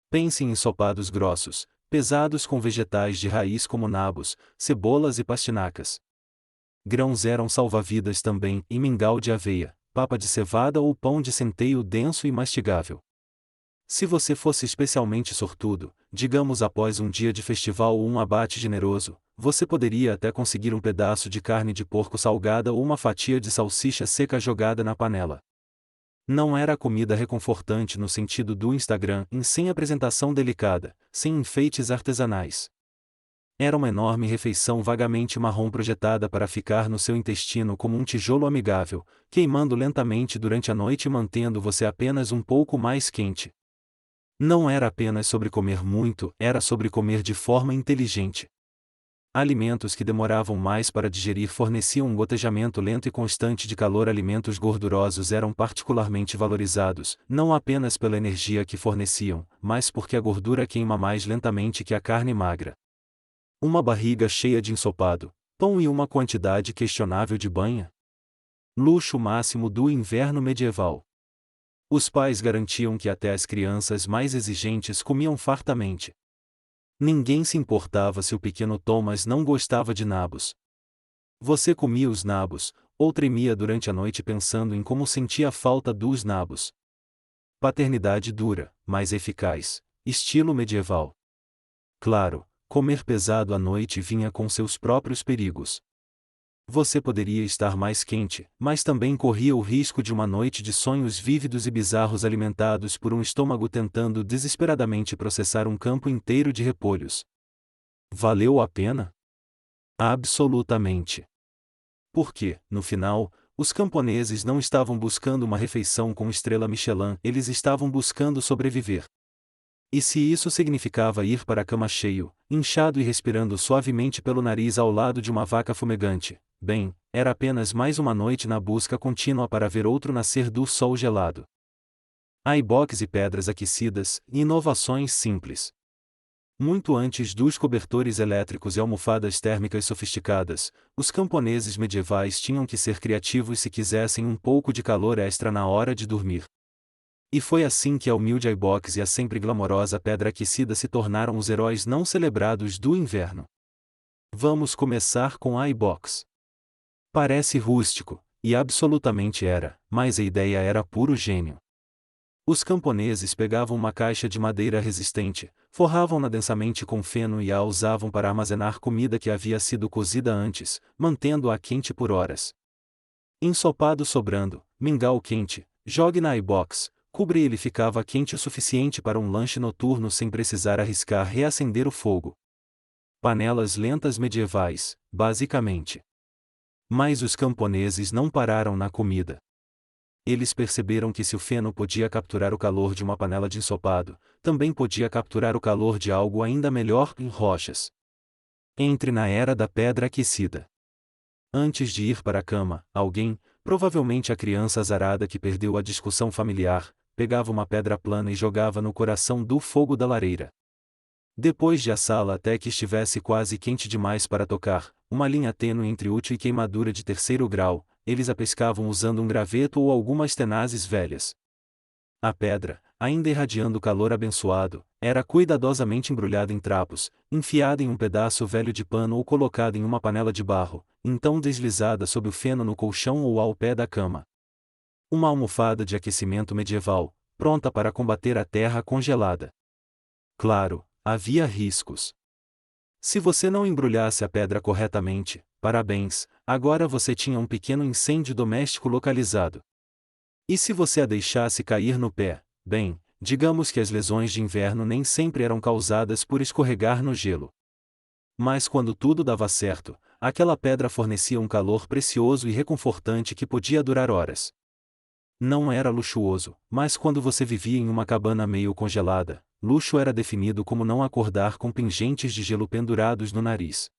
Pense em ensopados grossos, pesados com vegetais de raiz como nabos, cebolas e pastinacas. Grãos eram salva-vidas também, e mingau de aveia, papa de cevada ou pão de centeio denso e mastigável. Se você fosse especialmente sortudo, digamos após um dia de festival ou um abate generoso, você poderia até conseguir um pedaço de carne de porco salgada ou uma fatia de salsicha seca jogada na panela. Não era comida reconfortante no sentido do Instagram, sem apresentação delicada, sem enfeites artesanais. Era uma enorme refeição vagamente marrom projetada para ficar no seu intestino como um tijolo amigável, queimando lentamente durante a noite e mantendo você apenas um pouco mais quente. Não era apenas sobre comer muito, era sobre comer de forma inteligente. Alimentos que demoravam mais para digerir forneciam um gotejamento lento e constante de calor. Alimentos gordurosos eram particularmente valorizados, não apenas pela energia que forneciam, mas porque a gordura queima mais lentamente que a carne magra. Uma barriga cheia de ensopado, pão e uma quantidade questionável de banha. Luxo máximo do inverno medieval. Os pais garantiam que até as crianças mais exigentes comiam fartamente. Ninguém se importava se o pequeno Thomas não gostava de nabos. Você comia os nabos, ou tremia durante a noite pensando em como sentia a falta dos nabos. Paternidade dura, mas eficaz, estilo medieval. Claro, comer pesado à noite vinha com seus próprios perigos. Você poderia estar mais quente, mas também corria o risco de uma noite de sonhos vívidos e bizarros alimentados por um estômago tentando desesperadamente processar um campo inteiro de repolhos. Valeu a pena? Absolutamente. Porque, no final, os camponeses não estavam buscando uma refeição com estrela Michelin, eles estavam buscando sobreviver. E se isso significava ir para a cama cheio, inchado e respirando suavemente pelo nariz ao lado de uma vaca fumegante, bem, era apenas mais uma noite na busca contínua para ver outro nascer do sol gelado. Ibox e pedras aquecidas, e inovações simples. Muito antes dos cobertores elétricos e almofadas térmicas sofisticadas, os camponeses medievais tinham que ser criativos se quisessem um pouco de calor extra na hora de dormir. E foi assim que a humilde ibox e a sempre glamourosa pedra aquecida se tornaram os heróis não celebrados do inverno. Vamos começar com a ibox. Parece rústico, e absolutamente era, mas a ideia era puro gênio. Os camponeses pegavam uma caixa de madeira resistente, forravam-na densamente com feno e a usavam para armazenar comida que havia sido cozida antes, mantendo-a quente por horas. Ensopado sobrando, mingau quente, jogue na ibox, cubra e ele ficava quente o suficiente para um lanche noturno sem precisar arriscar reacender o fogo. Panelas lentas medievais, basicamente. Mas os camponeses não pararam na comida. Eles perceberam que se o feno podia capturar o calor de uma panela de ensopado, também podia capturar o calor de algo ainda melhor, em rochas. Entre na era da pedra aquecida. Antes de ir para a cama, alguém, provavelmente a criança azarada que perdeu a discussão familiar, pegava uma pedra plana e jogava no coração do fogo da lareira. Depois de assá-la até que estivesse quase quente demais para tocar, uma linha tênue entre útil e queimadura de 3º grau, eles a pescavam usando um graveto ou algumas tenazes velhas. A pedra, ainda irradiando calor abençoado, era cuidadosamente embrulhada em trapos, enfiada em um pedaço velho de pano ou colocada em uma panela de barro, então deslizada sob o feno no colchão ou ao pé da cama. Uma almofada de aquecimento medieval, pronta para combater a terra congelada. Claro, havia riscos. Se você não embrulhasse a pedra corretamente, parabéns, agora você tinha um pequeno incêndio doméstico localizado. E se você a deixasse cair no pé, bem, digamos que as lesões de inverno nem sempre eram causadas por escorregar no gelo. Mas quando tudo dava certo, aquela pedra fornecia um calor precioso e reconfortante que podia durar horas. Não era luxuoso, mas quando você vivia em uma cabana meio congelada, luxo era definido como não acordar com pingentes de gelo pendurados no nariz.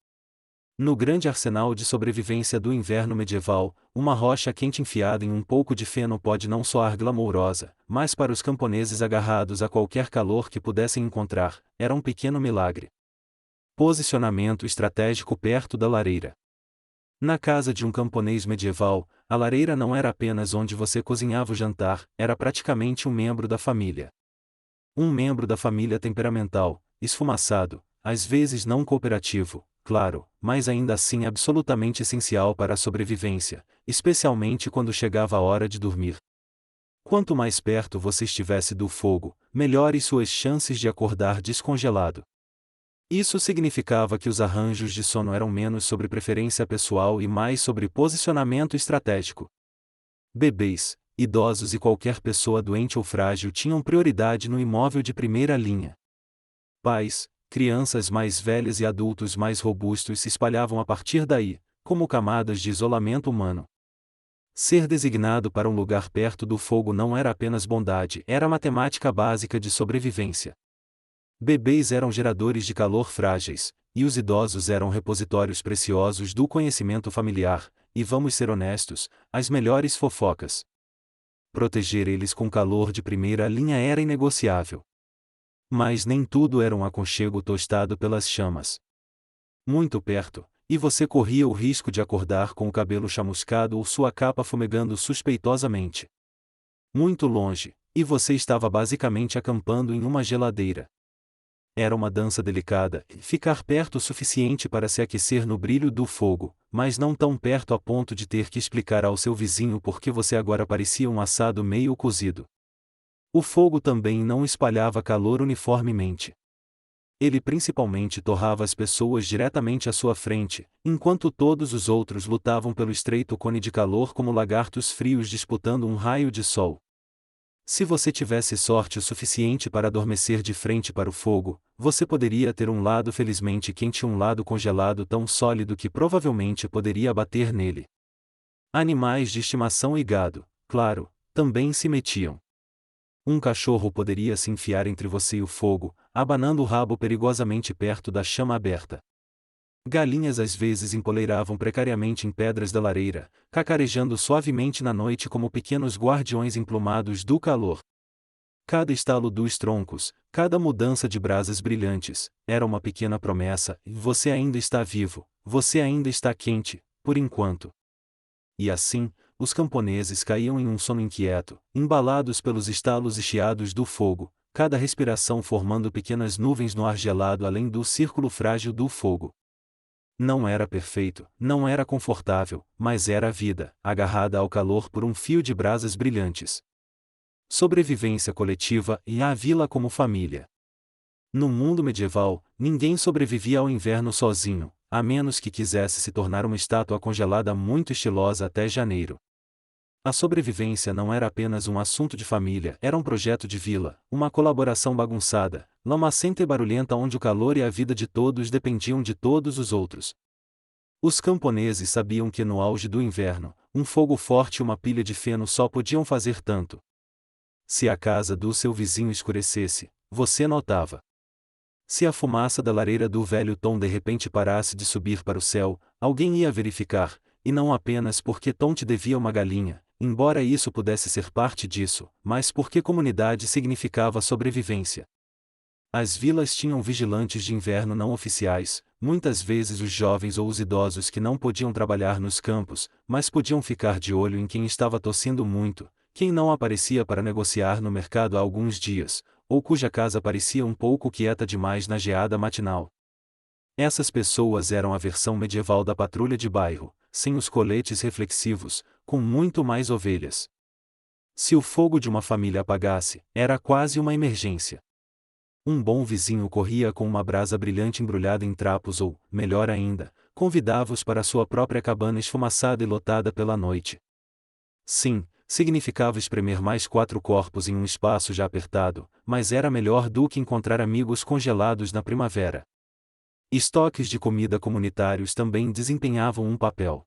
No grande arsenal de sobrevivência do inverno medieval, uma rocha quente enfiada em um pouco de feno pode não soar glamourosa, mas para os camponeses agarrados a qualquer calor que pudessem encontrar, era um pequeno milagre. Posicionamento estratégico perto da lareira. Na casa de um camponês medieval, a lareira não era apenas onde você cozinhava o jantar, era praticamente um membro da família. Um membro da família temperamental, esfumaçado, às vezes não cooperativo, claro, mas ainda assim absolutamente essencial para a sobrevivência, especialmente quando chegava a hora de dormir. Quanto mais perto você estivesse do fogo, melhores suas chances de acordar descongelado. Isso significava que os arranjos de sono eram menos sobre preferência pessoal e mais sobre posicionamento estratégico. Bebês, idosos e qualquer pessoa doente ou frágil tinham prioridade no imóvel de primeira linha. Pais, crianças mais velhas e adultos mais robustos se espalhavam a partir daí, como camadas de isolamento humano. Ser designado para um lugar perto do fogo não era apenas bondade, era matemática básica de sobrevivência. Bebês eram geradores de calor frágeis, e os idosos eram repositórios preciosos do conhecimento familiar, e vamos ser honestos, as melhores fofocas. Proteger eles com calor de primeira linha era inegociável. Mas nem tudo era um aconchego tostado pelas chamas. Muito perto, e você corria o risco de acordar com o cabelo chamuscado ou sua capa fumegando suspeitosamente. Muito longe, e você estava basicamente acampando em uma geladeira. Era uma dança delicada, ficar perto o suficiente para se aquecer no brilho do fogo, mas não tão perto a ponto de ter que explicar ao seu vizinho por que você agora parecia um assado meio cozido. O fogo também não espalhava calor uniformemente. Ele principalmente torrava as pessoas diretamente à sua frente, enquanto todos os outros lutavam pelo estreito cone de calor como lagartos frios disputando um raio de sol. Se você tivesse sorte o suficiente para adormecer de frente para o fogo, você poderia ter um lado felizmente quente e um lado congelado tão sólido que provavelmente poderia bater nele. Animais de estimação e gado, claro, também se metiam. Um cachorro poderia se enfiar entre você e o fogo, abanando o rabo perigosamente perto da chama aberta. Galinhas às vezes empoleiravam precariamente em pedras da lareira, cacarejando suavemente na noite como pequenos guardiões emplumados do calor. Cada estalo dos troncos, cada mudança de brasas brilhantes, era uma pequena promessa: você ainda está vivo, você ainda está quente, por enquanto. E assim, os camponeses caíam em um sono inquieto, embalados pelos estalos e chiados do fogo, cada respiração formando pequenas nuvens no ar gelado além do círculo frágil do fogo. Não era perfeito, não era confortável, mas era a vida, agarrada ao calor por um fio de brasas brilhantes. Sobrevivência coletiva e a vila como família. No mundo medieval, ninguém sobrevivia ao inverno sozinho, a menos que quisesse se tornar uma estátua congelada muito estilosa até janeiro. A sobrevivência não era apenas um assunto de família, era um projeto de vila, uma colaboração bagunçada, lamacenta e barulhenta onde o calor e a vida de todos dependiam de todos os outros. Os camponeses sabiam que no auge do inverno, um fogo forte e uma pilha de feno só podiam fazer tanto. Se a casa do seu vizinho escurecesse, você notava. Se a fumaça da lareira do velho Tom de repente parasse de subir para o céu, alguém ia verificar, e não apenas porque Tom te devia uma galinha, embora isso pudesse ser parte disso, mas porque comunidade significava sobrevivência. As vilas tinham vigilantes de inverno não oficiais, muitas vezes os jovens ou os idosos que não podiam trabalhar nos campos, mas podiam ficar de olho em quem estava tossindo muito, quem não aparecia para negociar no mercado há alguns dias, ou cuja casa parecia um pouco quieta demais na geada matinal. Essas pessoas eram a versão medieval da patrulha de bairro, sem os coletes reflexivos, com muito mais ovelhas. Se o fogo de uma família apagasse, era quase uma emergência. Um bom vizinho corria com uma brasa brilhante embrulhada em trapos ou, melhor ainda, convidava-os para sua própria cabana esfumaçada e lotada pela noite. Sim, significava espremer mais 4 corpos em um espaço já apertado, mas era melhor do que encontrar amigos congelados na primavera. Estoques de comida comunitários também desempenhavam um papel.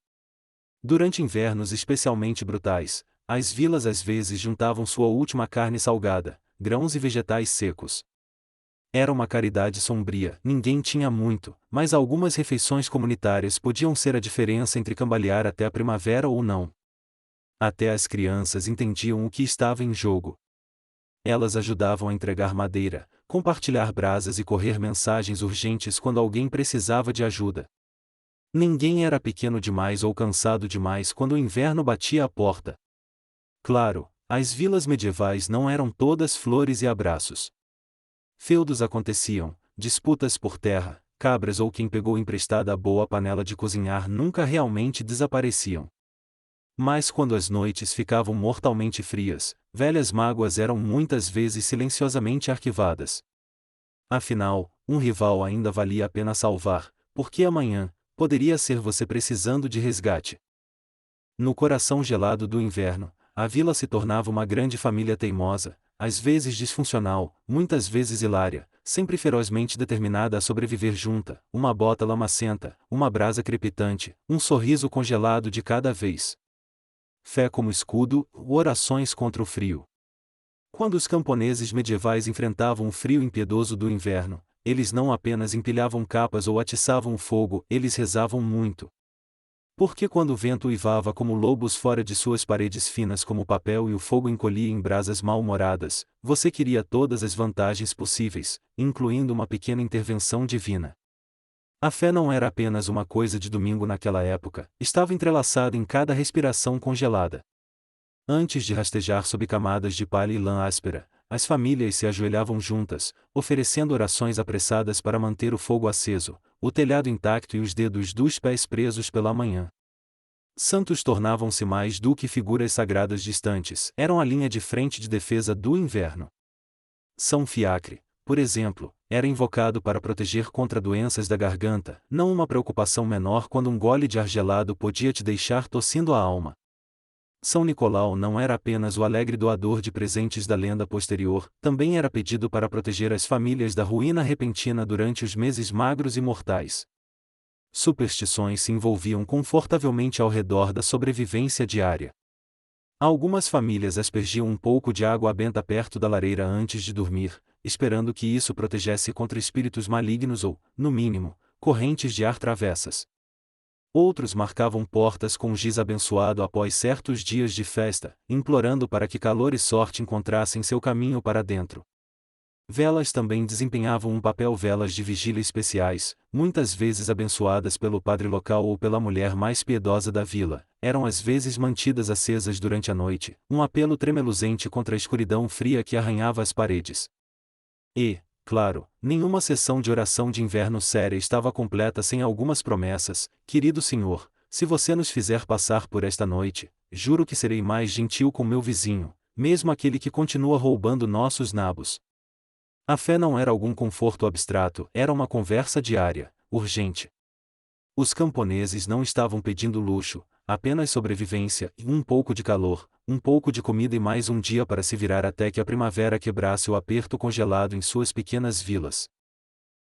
Durante invernos especialmente brutais, as vilas às vezes juntavam sua última carne salgada, grãos e vegetais secos. Era uma caridade sombria, ninguém tinha muito, mas algumas refeições comunitárias podiam ser a diferença entre cambalear até a primavera ou não. Até as crianças entendiam o que estava em jogo. Elas ajudavam a entregar madeira, compartilhar brasas e correr mensagens urgentes quando alguém precisava de ajuda. Ninguém era pequeno demais ou cansado demais quando o inverno batia à porta. Claro, as vilas medievais não eram todas flores e abraços. Feudos aconteciam, disputas por terra, cabras ou quem pegou emprestada a boa panela de cozinhar nunca realmente desapareciam. Mas quando as noites ficavam mortalmente frias, velhas mágoas eram muitas vezes silenciosamente arquivadas. Afinal, um rival ainda valia a pena salvar, porque amanhã, poderia ser você precisando de resgate. No coração gelado do inverno, a vila se tornava uma grande família teimosa, às vezes disfuncional, muitas vezes hilária, sempre ferozmente determinada a sobreviver junta, uma bota lamacenta, uma brasa crepitante, um sorriso congelado de cada vez. Fé como escudo, orações contra o frio. Quando os camponeses medievais enfrentavam o frio impiedoso do inverno, eles não apenas empilhavam capas ou atiçavam o fogo, eles rezavam muito. Porque quando o vento uivava como lobos fora de suas paredes finas como papel e o fogo encolhia em brasas mal-humoradas, você queria todas as vantagens possíveis, incluindo uma pequena intervenção divina. A fé não era apenas uma coisa de domingo naquela época, estava entrelaçada em cada respiração congelada. Antes de rastejar sob camadas de palha e lã áspera, as famílias se ajoelhavam juntas, oferecendo orações apressadas para manter o fogo aceso, o telhado intacto e os dedos dos pés presos pela manhã. Santos tornavam-se mais do que figuras sagradas distantes, eram a linha de frente de defesa do inverno. São Fiacre, por exemplo, era invocado para proteger contra doenças da garganta, não uma preocupação menor quando um gole de ar gelado podia te deixar tossindo a alma. São Nicolau não era apenas o alegre doador de presentes da lenda posterior, também era pedido para proteger as famílias da ruína repentina durante os meses magros e mortais. Superstições se envolviam confortavelmente ao redor da sobrevivência diária. Algumas famílias aspergiam um pouco de água benta perto da lareira antes de dormir, esperando que isso protegesse contra espíritos malignos ou, no mínimo, correntes de ar travessas. Outros marcavam portas com giz abençoado após certos dias de festa, implorando para que calor e sorte encontrassem seu caminho para dentro. Velas também desempenhavam um papel, velas de vigília especiais, muitas vezes abençoadas pelo padre local ou pela mulher mais piedosa da vila, eram às vezes mantidas acesas durante a noite, um apelo tremeluzente contra a escuridão fria que arranhava as paredes. E, claro, nenhuma sessão de oração de inverno séria estava completa sem algumas promessas. Querido Senhor, se você nos fizer passar por esta noite, juro que serei mais gentil com meu vizinho, mesmo aquele que continua roubando nossos nabos. A fé não era algum conforto abstrato, era uma conversa diária, urgente. Os camponeses não estavam pedindo luxo, apenas sobrevivência, um pouco de calor, um pouco de comida e mais um dia para se virar até que a primavera quebrasse o aperto congelado em suas pequenas vilas.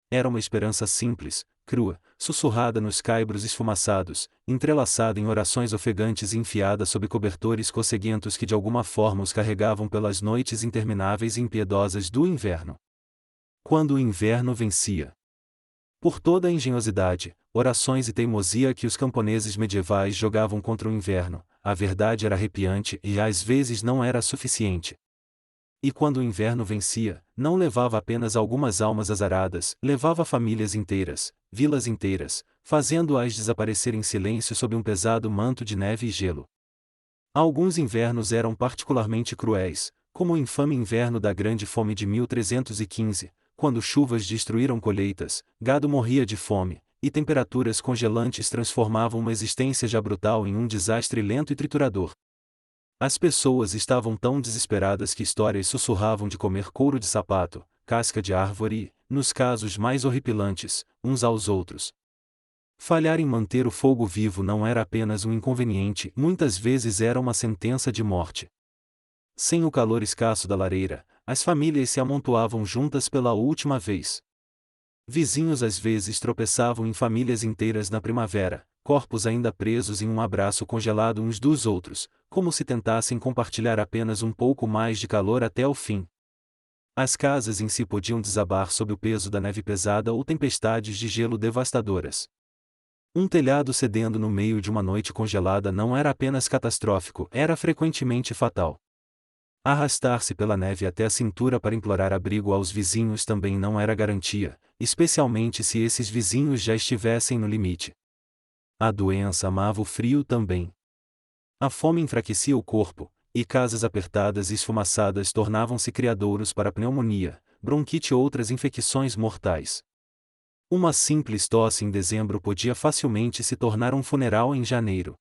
Era uma esperança simples, crua, sussurrada nos caibros esfumaçados, entrelaçada em orações ofegantes e enfiada sob cobertores cosseguentos que de alguma forma os carregavam pelas noites intermináveis e impiedosas do inverno. Quando o inverno vencia. Por toda a engenhosidade, orações e teimosia que os camponeses medievais jogavam contra o inverno, a verdade era arrepiante e às vezes não era suficiente. E quando o inverno vencia, não levava apenas algumas almas azaradas, levava famílias inteiras, vilas inteiras, fazendo-as desaparecer em silêncio sob um pesado manto de neve e gelo. Alguns invernos eram particularmente cruéis, como o infame inverno da Grande Fome de 1315, quando chuvas destruíram colheitas, gado morria de fome, e temperaturas congelantes transformavam uma existência já brutal em um desastre lento e triturador. As pessoas estavam tão desesperadas que histórias sussurravam de comer couro de sapato, casca de árvore e, nos casos mais horripilantes, uns aos outros. Falhar em manter o fogo vivo não era apenas um inconveniente, muitas vezes era uma sentença de morte. Sem o calor escasso da lareira, as famílias se amontoavam juntas pela última vez. Vizinhos às vezes tropeçavam em famílias inteiras na primavera, corpos ainda presos em um abraço congelado uns dos outros, como se tentassem compartilhar apenas um pouco mais de calor até o fim. As casas em si podiam desabar sob o peso da neve pesada ou tempestades de gelo devastadoras. Um telhado cedendo no meio de uma noite congelada não era apenas catastrófico, era frequentemente fatal. Arrastar-se pela neve até a cintura para implorar abrigo aos vizinhos também não era garantia, especialmente se esses vizinhos já estivessem no limite. A doença amava o frio também. A fome enfraquecia o corpo, e casas apertadas e esfumaçadas tornavam-se criadouros para pneumonia, bronquite e outras infecções mortais. Uma simples tosse em dezembro podia facilmente se tornar um funeral em janeiro.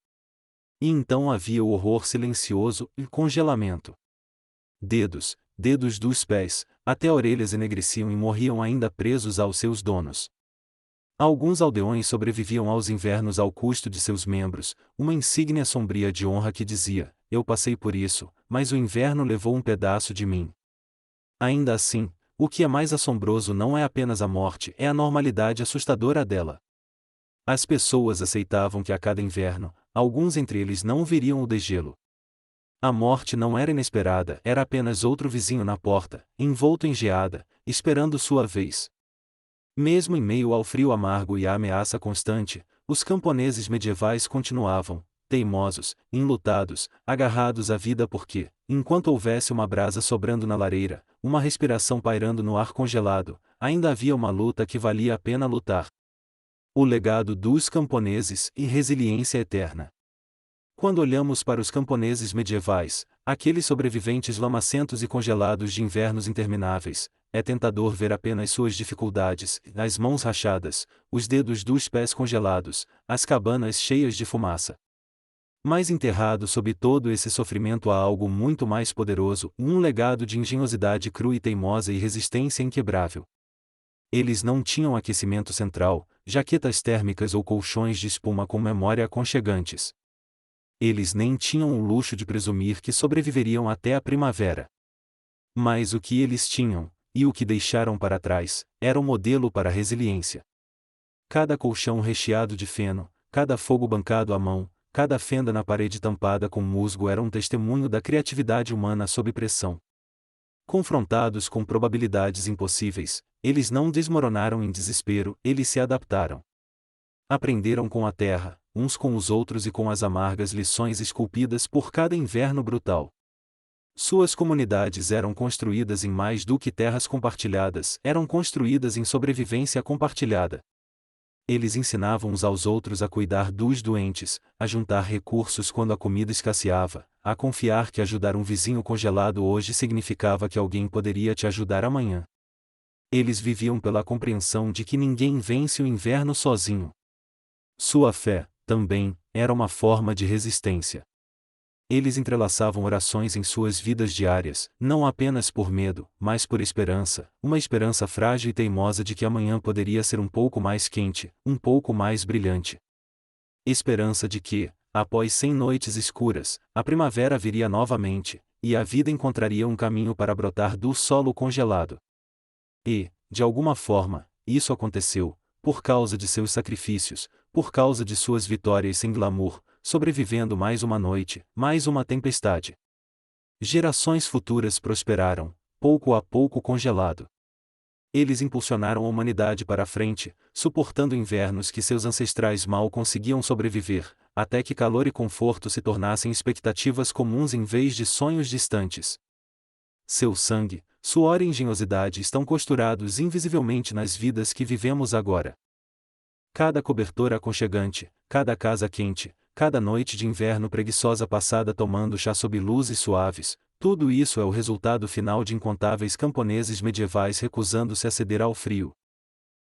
E então havia o horror silencioso e congelamento. Dedos dos pés, até orelhas enegreciam e morriam ainda presos aos seus donos. Alguns aldeões sobreviviam aos invernos ao custo de seus membros, uma insígnia sombria de honra que dizia: eu passei por isso, mas o inverno levou um pedaço de mim. Ainda assim, o que é mais assombroso não é apenas a morte, é a normalidade assustadora dela. As pessoas aceitavam que a cada inverno, alguns entre eles não veriam o degelo. A morte não era inesperada, era apenas outro vizinho na porta, envolto em geada, esperando sua vez. Mesmo em meio ao frio amargo e à ameaça constante, os camponeses medievais continuavam, teimosos, enlutados, agarrados à vida porque, enquanto houvesse uma brasa sobrando na lareira, uma respiração pairando no ar congelado, ainda havia uma luta que valia a pena lutar. O legado dos camponeses e resiliência eterna. Quando olhamos para os camponeses medievais, aqueles sobreviventes lamacentos e congelados de invernos intermináveis, é tentador ver apenas suas dificuldades, as mãos rachadas, os dedos dos pés congelados, as cabanas cheias de fumaça. Mas enterrado sob todo esse sofrimento há algo muito mais poderoso, um legado de engenhosidade crua e teimosa e resistência inquebrável. Eles não tinham aquecimento central, jaquetas térmicas ou colchões de espuma com memória aconchegantes. Eles nem tinham o luxo de presumir que sobreviveriam até a primavera. Mas o que eles tinham, e o que deixaram para trás, era um modelo para a resiliência. Cada colchão recheado de feno, cada fogo bancado à mão, cada fenda na parede tampada com musgo era um testemunho da criatividade humana sob pressão. Confrontados com probabilidades impossíveis, eles não desmoronaram em desespero, eles se adaptaram. Aprenderam com a terra, uns com os outros e com as amargas lições esculpidas por cada inverno brutal. Suas comunidades eram construídas em mais do que terras compartilhadas, eram construídas em sobrevivência compartilhada. Eles ensinavam uns aos outros a cuidar dos doentes, a juntar recursos quando a comida escasseava, a confiar que ajudar um vizinho congelado hoje significava que alguém poderia te ajudar amanhã. Eles viviam pela compreensão de que ninguém vence o inverno sozinho. Sua fé, também, era uma forma de resistência. Eles entrelaçavam orações em suas vidas diárias, não apenas por medo, mas por esperança, uma esperança frágil e teimosa de que amanhã poderia ser um pouco mais quente, um pouco mais brilhante. Esperança de que, após 100 noites escuras, a primavera viria novamente, e a vida encontraria um caminho para brotar do solo congelado. E, de alguma forma, isso aconteceu, por causa de seus sacrifícios, por causa de suas vitórias sem glamour, sobrevivendo mais uma noite, mais uma tempestade. Gerações futuras prosperaram, pouco a pouco congelado. Eles impulsionaram a humanidade para a frente, suportando invernos que seus ancestrais mal conseguiam sobreviver, até que calor e conforto se tornassem expectativas comuns em vez de sonhos distantes. Seu sangue, suor e engenhosidade estão costurados invisivelmente nas vidas que vivemos agora. Cada cobertor aconchegante, cada casa quente, cada noite de inverno preguiçosa passada tomando chá sob luzes suaves, tudo isso é o resultado final de incontáveis camponeses medievais recusando-se a ceder ao frio.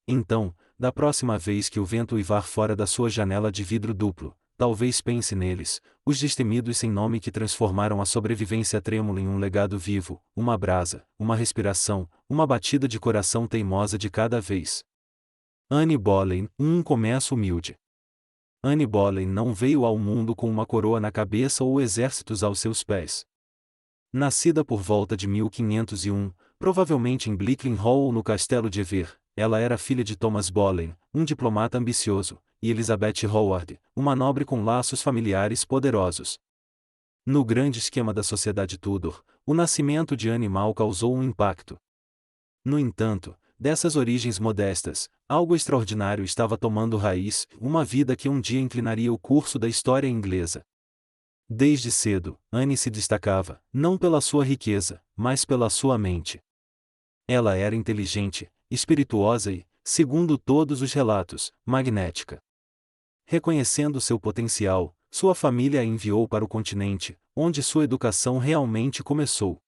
Então, da próxima vez que o vento uivar fora da sua janela de vidro duplo, talvez pense neles, os destemidos sem nome que transformaram a sobrevivência trêmula em um legado vivo, uma brasa, uma respiração, uma batida de coração teimosa de cada vez. Anne Boleyn, um começo humilde. Anne Boleyn não veio ao mundo com uma coroa na cabeça ou exércitos aos seus pés. Nascida por volta de 1501, provavelmente em Blickling Hall ou no castelo de Ever, ela era filha de Thomas Boleyn, um diplomata ambicioso, e Elizabeth Howard, uma nobre com laços familiares poderosos. No grande esquema da sociedade Tudor, o nascimento de Anne mal causou um impacto. No entanto, dessas origens modestas, algo extraordinário estava tomando raiz, uma vida que um dia inclinaria o curso da história inglesa. Desde cedo, Anne se destacava, não pela sua riqueza, mas pela sua mente. Ela era inteligente, espirituosa e, segundo todos os relatos, magnética. Reconhecendo seu potencial, sua família a enviou para o continente, onde sua educação realmente começou.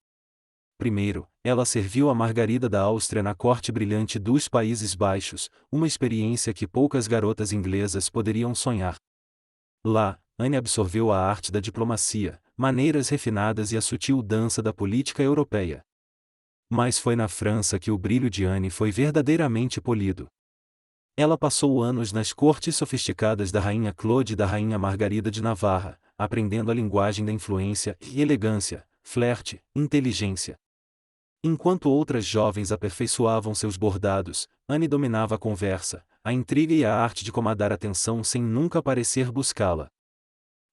Primeiro, ela serviu a Margarida da Áustria na corte brilhante dos Países Baixos, uma experiência que poucas garotas inglesas poderiam sonhar. Lá, Anne absorveu a arte da diplomacia, maneiras refinadas e a sutil dança da política europeia. Mas foi na França que o brilho de Anne foi verdadeiramente polido. Ela passou anos nas cortes sofisticadas da Rainha Claude e da Rainha Margarida de Navarra, aprendendo a linguagem da influência e elegância, flerte, inteligência. Enquanto outras jovens aperfeiçoavam seus bordados, Anne dominava a conversa, a intriga e a arte de comandar a atenção sem nunca parecer buscá-la.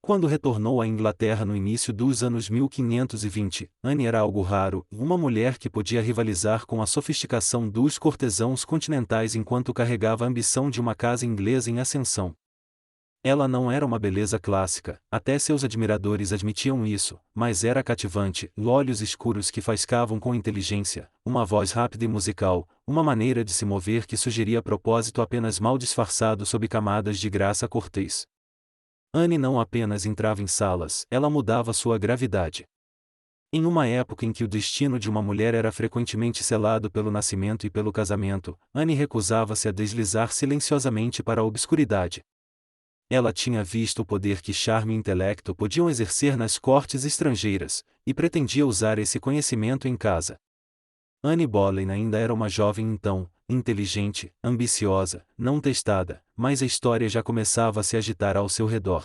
Quando retornou à Inglaterra no início dos anos 1520, Anne era algo raro, uma mulher que podia rivalizar com a sofisticação dos cortesãos continentais enquanto carregava a ambição de uma casa inglesa em ascensão. Ela não era uma beleza clássica, até seus admiradores admitiam isso, mas era cativante, olhos escuros que faiscavam com inteligência, uma voz rápida e musical, uma maneira de se mover que sugeria propósito apenas mal disfarçado sob camadas de graça cortês. Anne não apenas entrava em salas, ela mudava sua gravidade. Em uma época em que o destino de uma mulher era frequentemente selado pelo nascimento e pelo casamento, Anne recusava-se a deslizar silenciosamente para a obscuridade. Ela tinha visto o poder que charme e intelecto podiam exercer nas cortes estrangeiras, e pretendia usar esse conhecimento em casa. Anne Boleyn ainda era uma jovem então, inteligente, ambiciosa, não testada, mas a história já começava a se agitar ao seu redor.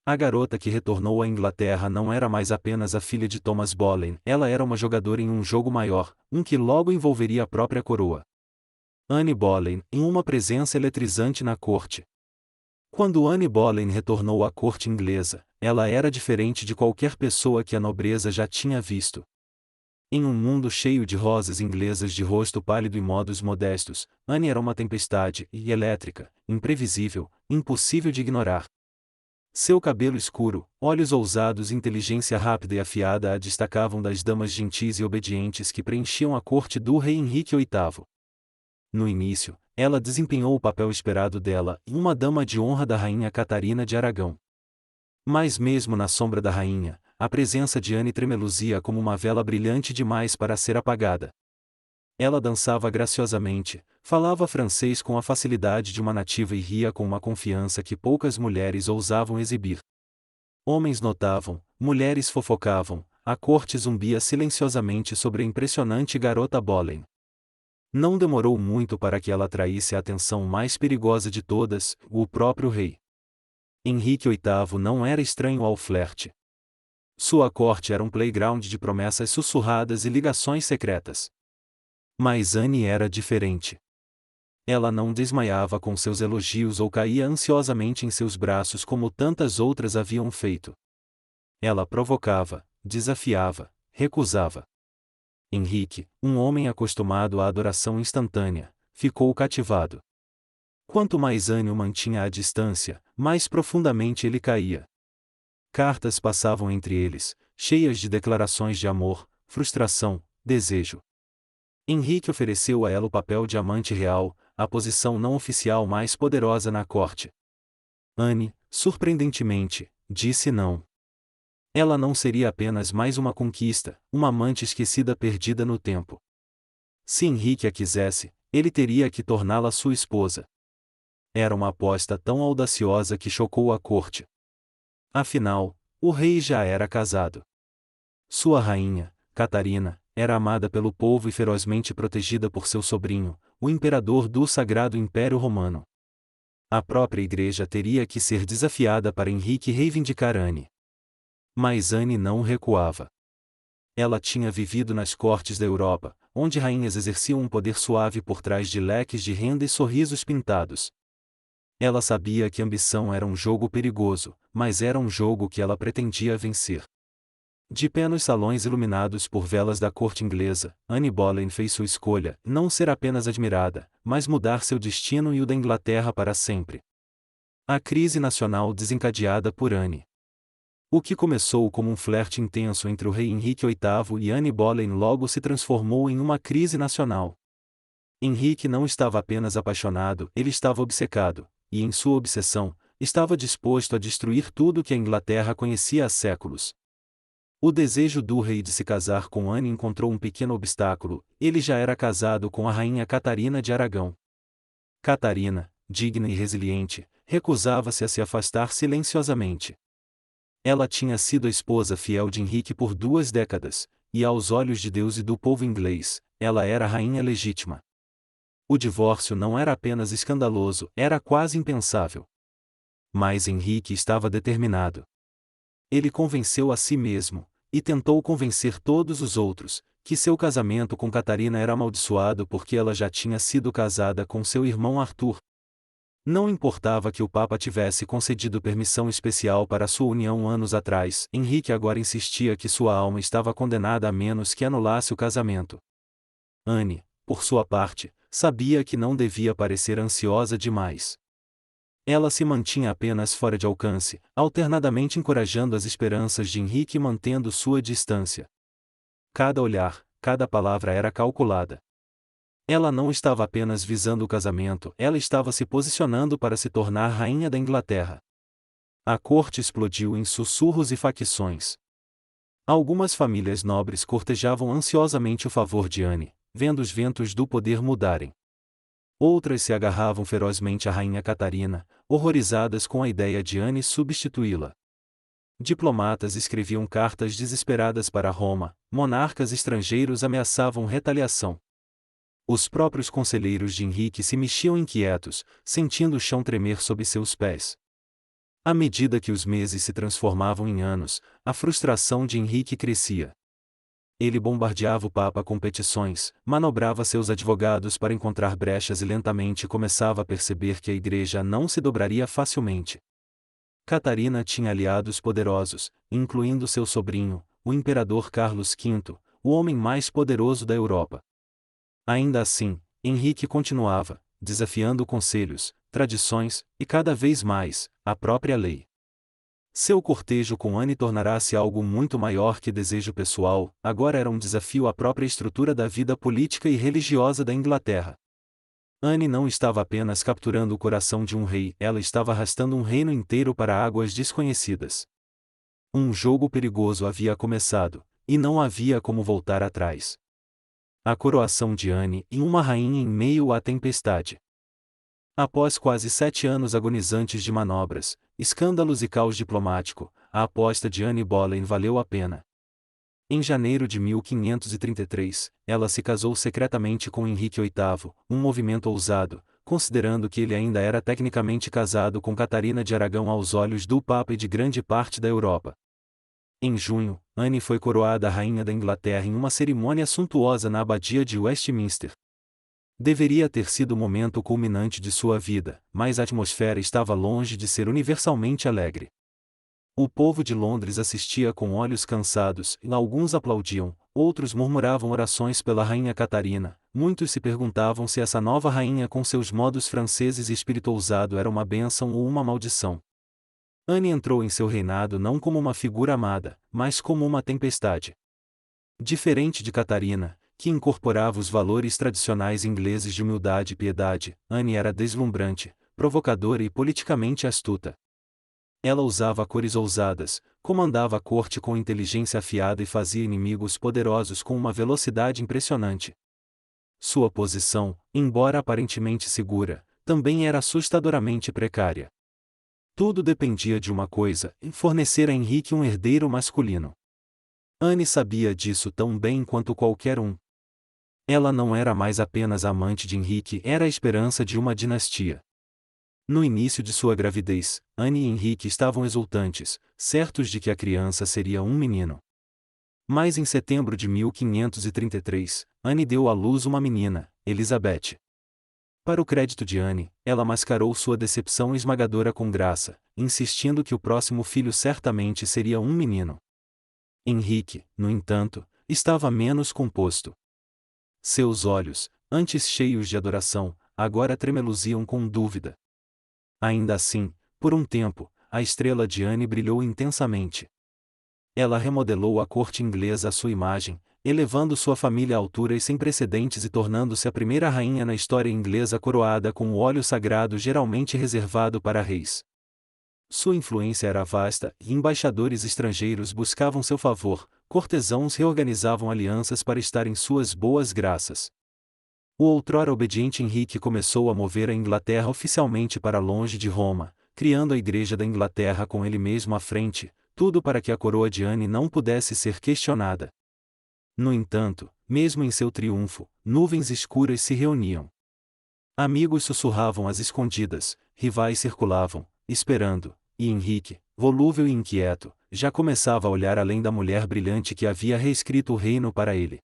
A garota que retornou à Inglaterra não era mais apenas a filha de Thomas Boleyn, ela era uma jogadora em um jogo maior, um que logo envolveria a própria coroa. Anne Boleyn, em uma presença eletrizante na corte. Quando Anne Boleyn retornou à corte inglesa, ela era diferente de qualquer pessoa que a nobreza já tinha visto. Em um mundo cheio de rosas inglesas de rosto pálido e modos modestos, Anne era uma tempestade, e elétrica, imprevisível, impossível de ignorar. Seu cabelo escuro, olhos ousados e inteligência rápida e afiada a destacavam das damas gentis e obedientes que preenchiam a corte do rei Henrique VIII. No início, ela desempenhou o papel esperado dela, uma dama de honra da rainha Catarina de Aragão. Mas mesmo na sombra da rainha, a presença de Anne tremeluzia como uma vela brilhante demais para ser apagada. Ela dançava graciosamente, falava francês com a facilidade de uma nativa e ria com uma confiança que poucas mulheres ousavam exibir. Homens notavam, mulheres fofocavam, a corte zumbia silenciosamente sobre a impressionante garota Boleyn. Não demorou muito para que ela atraísse a atenção mais perigosa de todas, o próprio rei. Henrique VIII não era estranho ao flerte. Sua corte era um playground de promessas sussurradas e ligações secretas. Mas Anne era diferente. Ela não desmaiava com seus elogios ou caía ansiosamente em seus braços como tantas outras haviam feito. Ela provocava, desafiava, recusava. Henrique, um homem acostumado à adoração instantânea, ficou cativado. Quanto mais Anne o mantinha à distância, mais profundamente ele caía. Cartas passavam entre eles, cheias de declarações de amor, frustração, desejo. Henrique ofereceu a ela o papel de amante real, a posição não oficial mais poderosa na corte. Anne, surpreendentemente, disse não. Ela não seria apenas mais uma conquista, uma amante esquecida perdida no tempo. Se Henrique a quisesse, ele teria que torná-la sua esposa. Era uma aposta tão audaciosa que chocou a corte. Afinal, o rei já era casado. Sua rainha, Catarina, era amada pelo povo e ferozmente protegida por seu sobrinho, o imperador do Sagrado Império Romano. A própria igreja teria que ser desafiada para Henrique reivindicar Anne. Mas Anne não recuava. Ela tinha vivido nas cortes da Europa, onde rainhas exerciam um poder suave por trás de leques de renda e sorrisos pintados. Ela sabia que ambição era um jogo perigoso, mas era um jogo que ela pretendia vencer. De pé nos salões iluminados por velas da corte inglesa, Anne Boleyn fez sua escolha, não ser apenas admirada, mas mudar seu destino e o da Inglaterra para sempre. A crise nacional desencadeada por Anne. O que começou como um flerte intenso entre o rei Henrique VIII e Anne Boleyn logo se transformou em uma crise nacional. Henrique não estava apenas apaixonado, ele estava obcecado, e em sua obsessão, estava disposto a destruir tudo que a Inglaterra conhecia há séculos. O desejo do rei de se casar com Anne encontrou um pequeno obstáculo, ele já era casado com a rainha Catarina de Aragão. Catarina, digna e resiliente, recusava-se a se afastar silenciosamente. Ela tinha sido a esposa fiel de Henrique por 2 décadas, e aos olhos de Deus e do povo inglês, ela era a rainha legítima. O divórcio não era apenas escandaloso, era quase impensável. Mas Henrique estava determinado. Ele convenceu a si mesmo, e tentou convencer todos os outros, que seu casamento com Catarina era amaldiçoado porque ela já tinha sido casada com seu irmão Arthur. Não importava que o Papa tivesse concedido permissão especial para sua união anos atrás, Henrique agora insistia que sua alma estava condenada a menos que anulasse o casamento. Anne, por sua parte, sabia que não devia parecer ansiosa demais. Ela se mantinha apenas fora de alcance, alternadamente encorajando as esperanças de Henrique e mantendo sua distância. Cada olhar, cada palavra era calculada. Ela não estava apenas visando o casamento, ela estava se posicionando para se tornar rainha da Inglaterra. A corte explodiu em sussurros e facções. Algumas famílias nobres cortejavam ansiosamente o favor de Anne, vendo os ventos do poder mudarem. Outras se agarravam ferozmente à rainha Catarina, horrorizadas com a ideia de Anne substituí-la. Diplomatas escreviam cartas desesperadas para Roma, monarcas estrangeiros ameaçavam retaliação. Os próprios conselheiros de Henrique se mexiam inquietos, sentindo o chão tremer sob seus pés. À medida que os meses se transformavam em anos, a frustração de Henrique crescia. Ele bombardeava o Papa com petições, manobrava seus advogados para encontrar brechas e lentamente começava a perceber que a Igreja não se dobraria facilmente. Catarina tinha aliados poderosos, incluindo seu sobrinho, o imperador Carlos V, o homem mais poderoso da Europa. Ainda assim, Henrique continuava, desafiando conselhos, tradições, e cada vez mais, a própria lei. Seu cortejo com Anne tornará-se algo muito maior que desejo pessoal, agora era um desafio à própria estrutura da vida política e religiosa da Inglaterra. Anne não estava apenas capturando o coração de um rei, ela estava arrastando um reino inteiro para águas desconhecidas. Um jogo perigoso havia começado, e não havia como voltar atrás. A coroação de Anne e uma rainha em meio à tempestade. Após quase 7 anos agonizantes de manobras, escândalos e caos diplomático, a aposta de Anne Boleyn valeu a pena. Em janeiro de 1533, ela se casou secretamente com Henrique VIII, um movimento ousado, considerando que ele ainda era tecnicamente casado com Catarina de Aragão aos olhos do Papa e de grande parte da Europa. Em junho, Anne foi coroada rainha da Inglaterra em uma cerimônia suntuosa na abadia de Westminster. Deveria ter sido o momento culminante de sua vida, mas a atmosfera estava longe de ser universalmente alegre. O povo de Londres assistia com olhos cansados, e alguns aplaudiam, outros murmuravam orações pela rainha Catarina, muitos se perguntavam se essa nova rainha com seus modos franceses e espírito ousado era uma bênção ou uma maldição. Anne entrou em seu reinado não como uma figura amada, mas como uma tempestade. Diferente de Catarina, que incorporava os valores tradicionais ingleses de humildade e piedade, Anne era deslumbrante, provocadora e politicamente astuta. Ela usava cores ousadas, comandava a corte com inteligência afiada e fazia inimigos poderosos com uma velocidade impressionante. Sua posição, embora aparentemente segura, também era assustadoramente precária. Tudo dependia de uma coisa: fornecer a Henrique um herdeiro masculino. Anne sabia disso tão bem quanto qualquer um. Ela não era mais apenas amante de Henrique, era a esperança de uma dinastia. No início de sua gravidez, Anne e Henrique estavam exultantes, certos de que a criança seria um menino. Mas em setembro de 1533, Anne deu à luz uma menina, Elizabeth. Para o crédito de Anne, ela mascarou sua decepção esmagadora com graça, insistindo que o próximo filho certamente seria um menino. Henrique, no entanto, estava menos composto. Seus olhos, antes cheios de adoração, agora tremeluziam com dúvida. Ainda assim, por um tempo, a estrela de Anne brilhou intensamente. Ela remodelou a corte inglesa à sua imagem, elevando sua família a alturas sem precedentes e tornando-se a primeira rainha na história inglesa coroada com o óleo sagrado geralmente reservado para reis. Sua influência era vasta, e embaixadores estrangeiros buscavam seu favor, cortesãos reorganizavam alianças para estar em suas boas graças. O outrora obediente Henrique começou a mover a Inglaterra oficialmente para longe de Roma, criando a Igreja da Inglaterra com ele mesmo à frente, tudo para que a coroa de Anne não pudesse ser questionada. No entanto, mesmo em seu triunfo, nuvens escuras se reuniam. Amigos sussurravam às escondidas, rivais circulavam, esperando, e Henrique, volúvel e inquieto, já começava a olhar além da mulher brilhante que havia reescrito o reino para ele.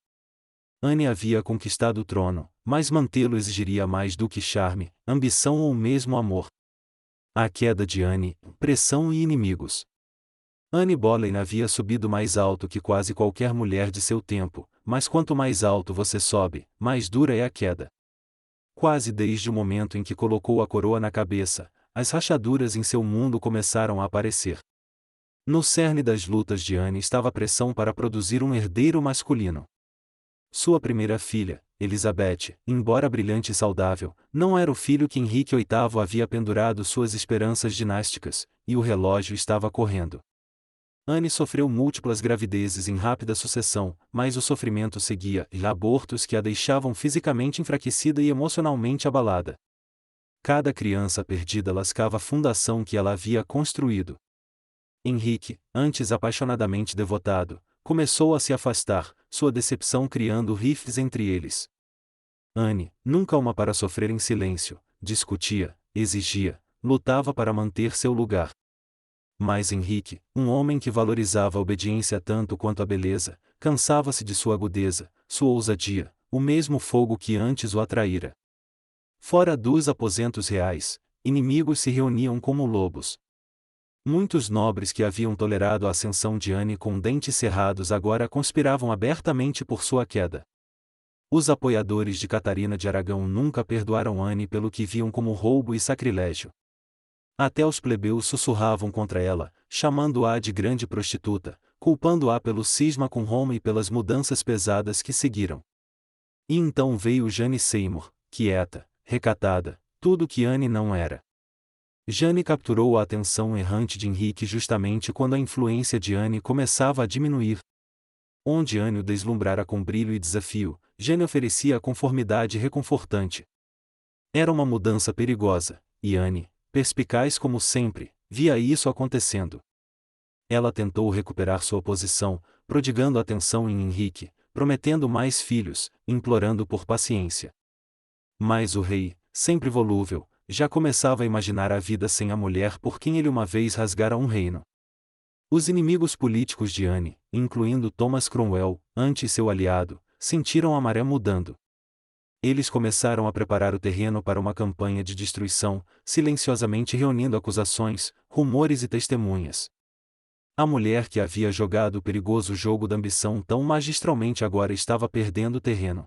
Anne havia conquistado o trono, mas mantê-lo exigiria mais do que charme, ambição ou mesmo amor. A queda de Anne, pressão e inimigos. Anne Boleyn havia subido mais alto que quase qualquer mulher de seu tempo, mas quanto mais alto você sobe, mais dura é a queda. Quase desde o momento em que colocou a coroa na cabeça, as rachaduras em seu mundo começaram a aparecer. No cerne das lutas de Anne estava a pressão para produzir um herdeiro masculino. Sua primeira filha, Elizabeth, embora brilhante e saudável, não era o filho que Henrique VIII havia pendurado suas esperanças dinásticas, e o relógio estava correndo. Anne sofreu múltiplas gravidezes em rápida sucessão, mas o sofrimento seguia, e abortos que a deixavam fisicamente enfraquecida e emocionalmente abalada. Cada criança perdida lascava a fundação que ela havia construído. Henrique, antes apaixonadamente devotado, começou a se afastar, sua decepção criando rifes entre eles. Anne, nunca uma para sofrer em silêncio, discutia, exigia, lutava para manter seu lugar. Mas Henrique, um homem que valorizava a obediência tanto quanto a beleza, cansava-se de sua agudeza, sua ousadia, o mesmo fogo que antes o atraíra. Fora dos aposentos reais, inimigos se reuniam como lobos. Muitos nobres que haviam tolerado a ascensão de Anne com dentes cerrados agora conspiravam abertamente por sua queda. Os apoiadores de Catarina de Aragão nunca perdoaram Anne pelo que viam como roubo e sacrilégio. Até os plebeus sussurravam contra ela, chamando-a de grande prostituta, culpando-a pelo cisma com Roma e pelas mudanças pesadas que seguiram. E então veio Jane Seymour, quieta, recatada, tudo que Anne não era. Jane capturou a atenção errante de Henrique justamente quando a influência de Anne começava a diminuir. Onde Anne o deslumbrara com brilho e desafio, Jane oferecia a conformidade reconfortante. Era uma mudança perigosa, e Anne, perspicaz como sempre, via isso acontecendo. Ela tentou recuperar sua posição, prodigando atenção em Henrique, prometendo mais filhos, implorando por paciência. Mas o rei, sempre volúvel, já começava a imaginar a vida sem a mulher por quem ele uma vez rasgara um reino. Os inimigos políticos de Anne, incluindo Thomas Cromwell, antes seu aliado, sentiram a maré mudando. Eles começaram a preparar o terreno para uma campanha de destruição, silenciosamente reunindo acusações, rumores e testemunhas. A mulher que havia jogado o perigoso jogo da ambição tão magistralmente agora estava perdendo terreno.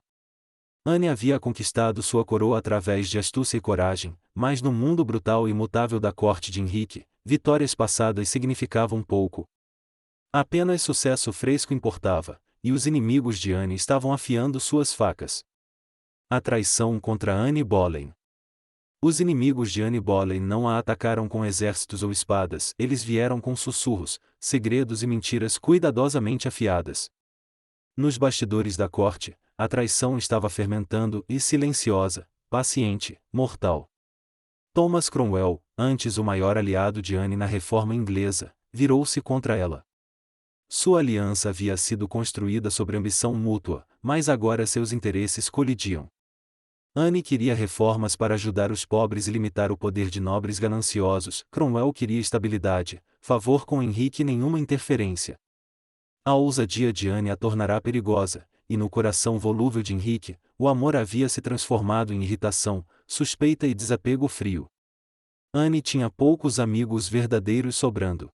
Anne havia conquistado sua coroa através de astúcia e coragem, mas no mundo brutal e imutável da corte de Henrique, vitórias passadas significavam pouco. Apenas sucesso fresco importava, e os inimigos de Anne estavam afiando suas facas. A traição contra Anne Boleyn. Os inimigos de Anne Boleyn não a atacaram com exércitos ou espadas, eles vieram com sussurros, segredos e mentiras cuidadosamente afiadas. Nos bastidores da corte, a traição estava fermentando e silenciosa, paciente, mortal. Thomas Cromwell, antes o maior aliado de Anne na reforma inglesa, virou-se contra ela. Sua aliança havia sido construída sobre ambição mútua, mas agora seus interesses colidiam. Anne queria reformas para ajudar os pobres e limitar o poder de nobres gananciosos, Cromwell queria estabilidade, favor com Henrique e nenhuma interferência. A ousadia de Anne a tornará perigosa, e no coração volúvel de Henrique, o amor havia se transformado em irritação, suspeita e desapego frio. Anne tinha poucos amigos verdadeiros sobrando.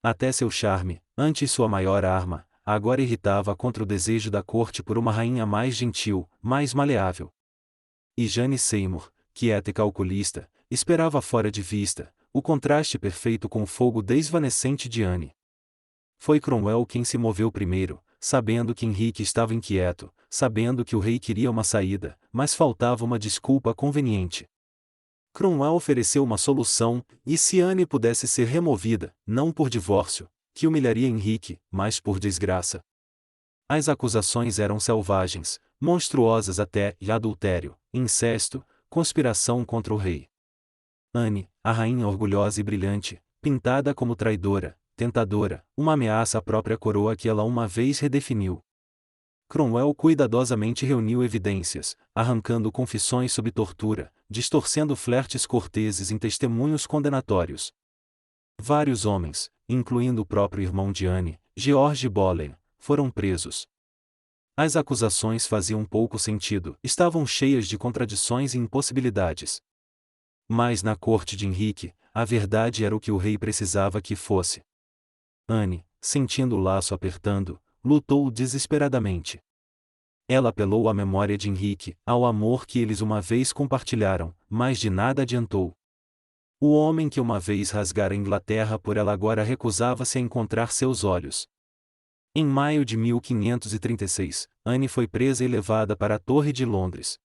Até seu charme, antes sua maior arma, agora irritava contra o desejo da corte por uma rainha mais gentil, mais maleável. E Jane Seymour, quieta e calculista, esperava fora de vista, o contraste perfeito com o fogo desvanecente de Anne. Foi Cromwell quem se moveu primeiro, sabendo que Henrique estava inquieto, sabendo que o rei queria uma saída, mas faltava uma desculpa conveniente. Cromwell ofereceu uma solução, e se Anne pudesse ser removida, não por divórcio, que humilharia Henrique, mas por desgraça. As acusações eram selvagens, monstruosas até, e adultério, incesto, conspiração contra o rei. Anne, a rainha orgulhosa e brilhante, pintada como traidora, tentadora, uma ameaça à própria coroa que ela uma vez redefiniu. Cromwell cuidadosamente reuniu evidências, arrancando confissões sob tortura, distorcendo flertes corteses em testemunhos condenatórios. Vários homens, incluindo o próprio irmão de Anne, George Boleyn, foram presos. As acusações faziam pouco sentido, estavam cheias de contradições e impossibilidades. Mas na corte de Henrique, a verdade era o que o rei precisava que fosse. Anne, sentindo o laço apertando, lutou desesperadamente. Ela apelou à memória de Henrique, ao amor que eles uma vez compartilharam, mas de nada adiantou. O homem que uma vez rasgara a Inglaterra por ela agora recusava-se a encontrar seus olhos. Em maio de 1536, Anne foi presa e levada para a Torre de Londres.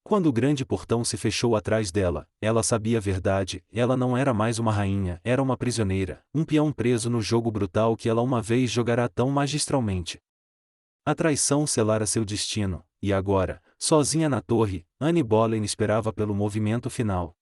Quando o grande portão se fechou atrás dela, ela sabia a verdade: ela não era mais uma rainha, era uma prisioneira, um peão preso no jogo brutal que ela uma vez jogará tão magistralmente. A traição selara seu destino, e agora, sozinha na torre, Anne Boleyn esperava pelo movimento final.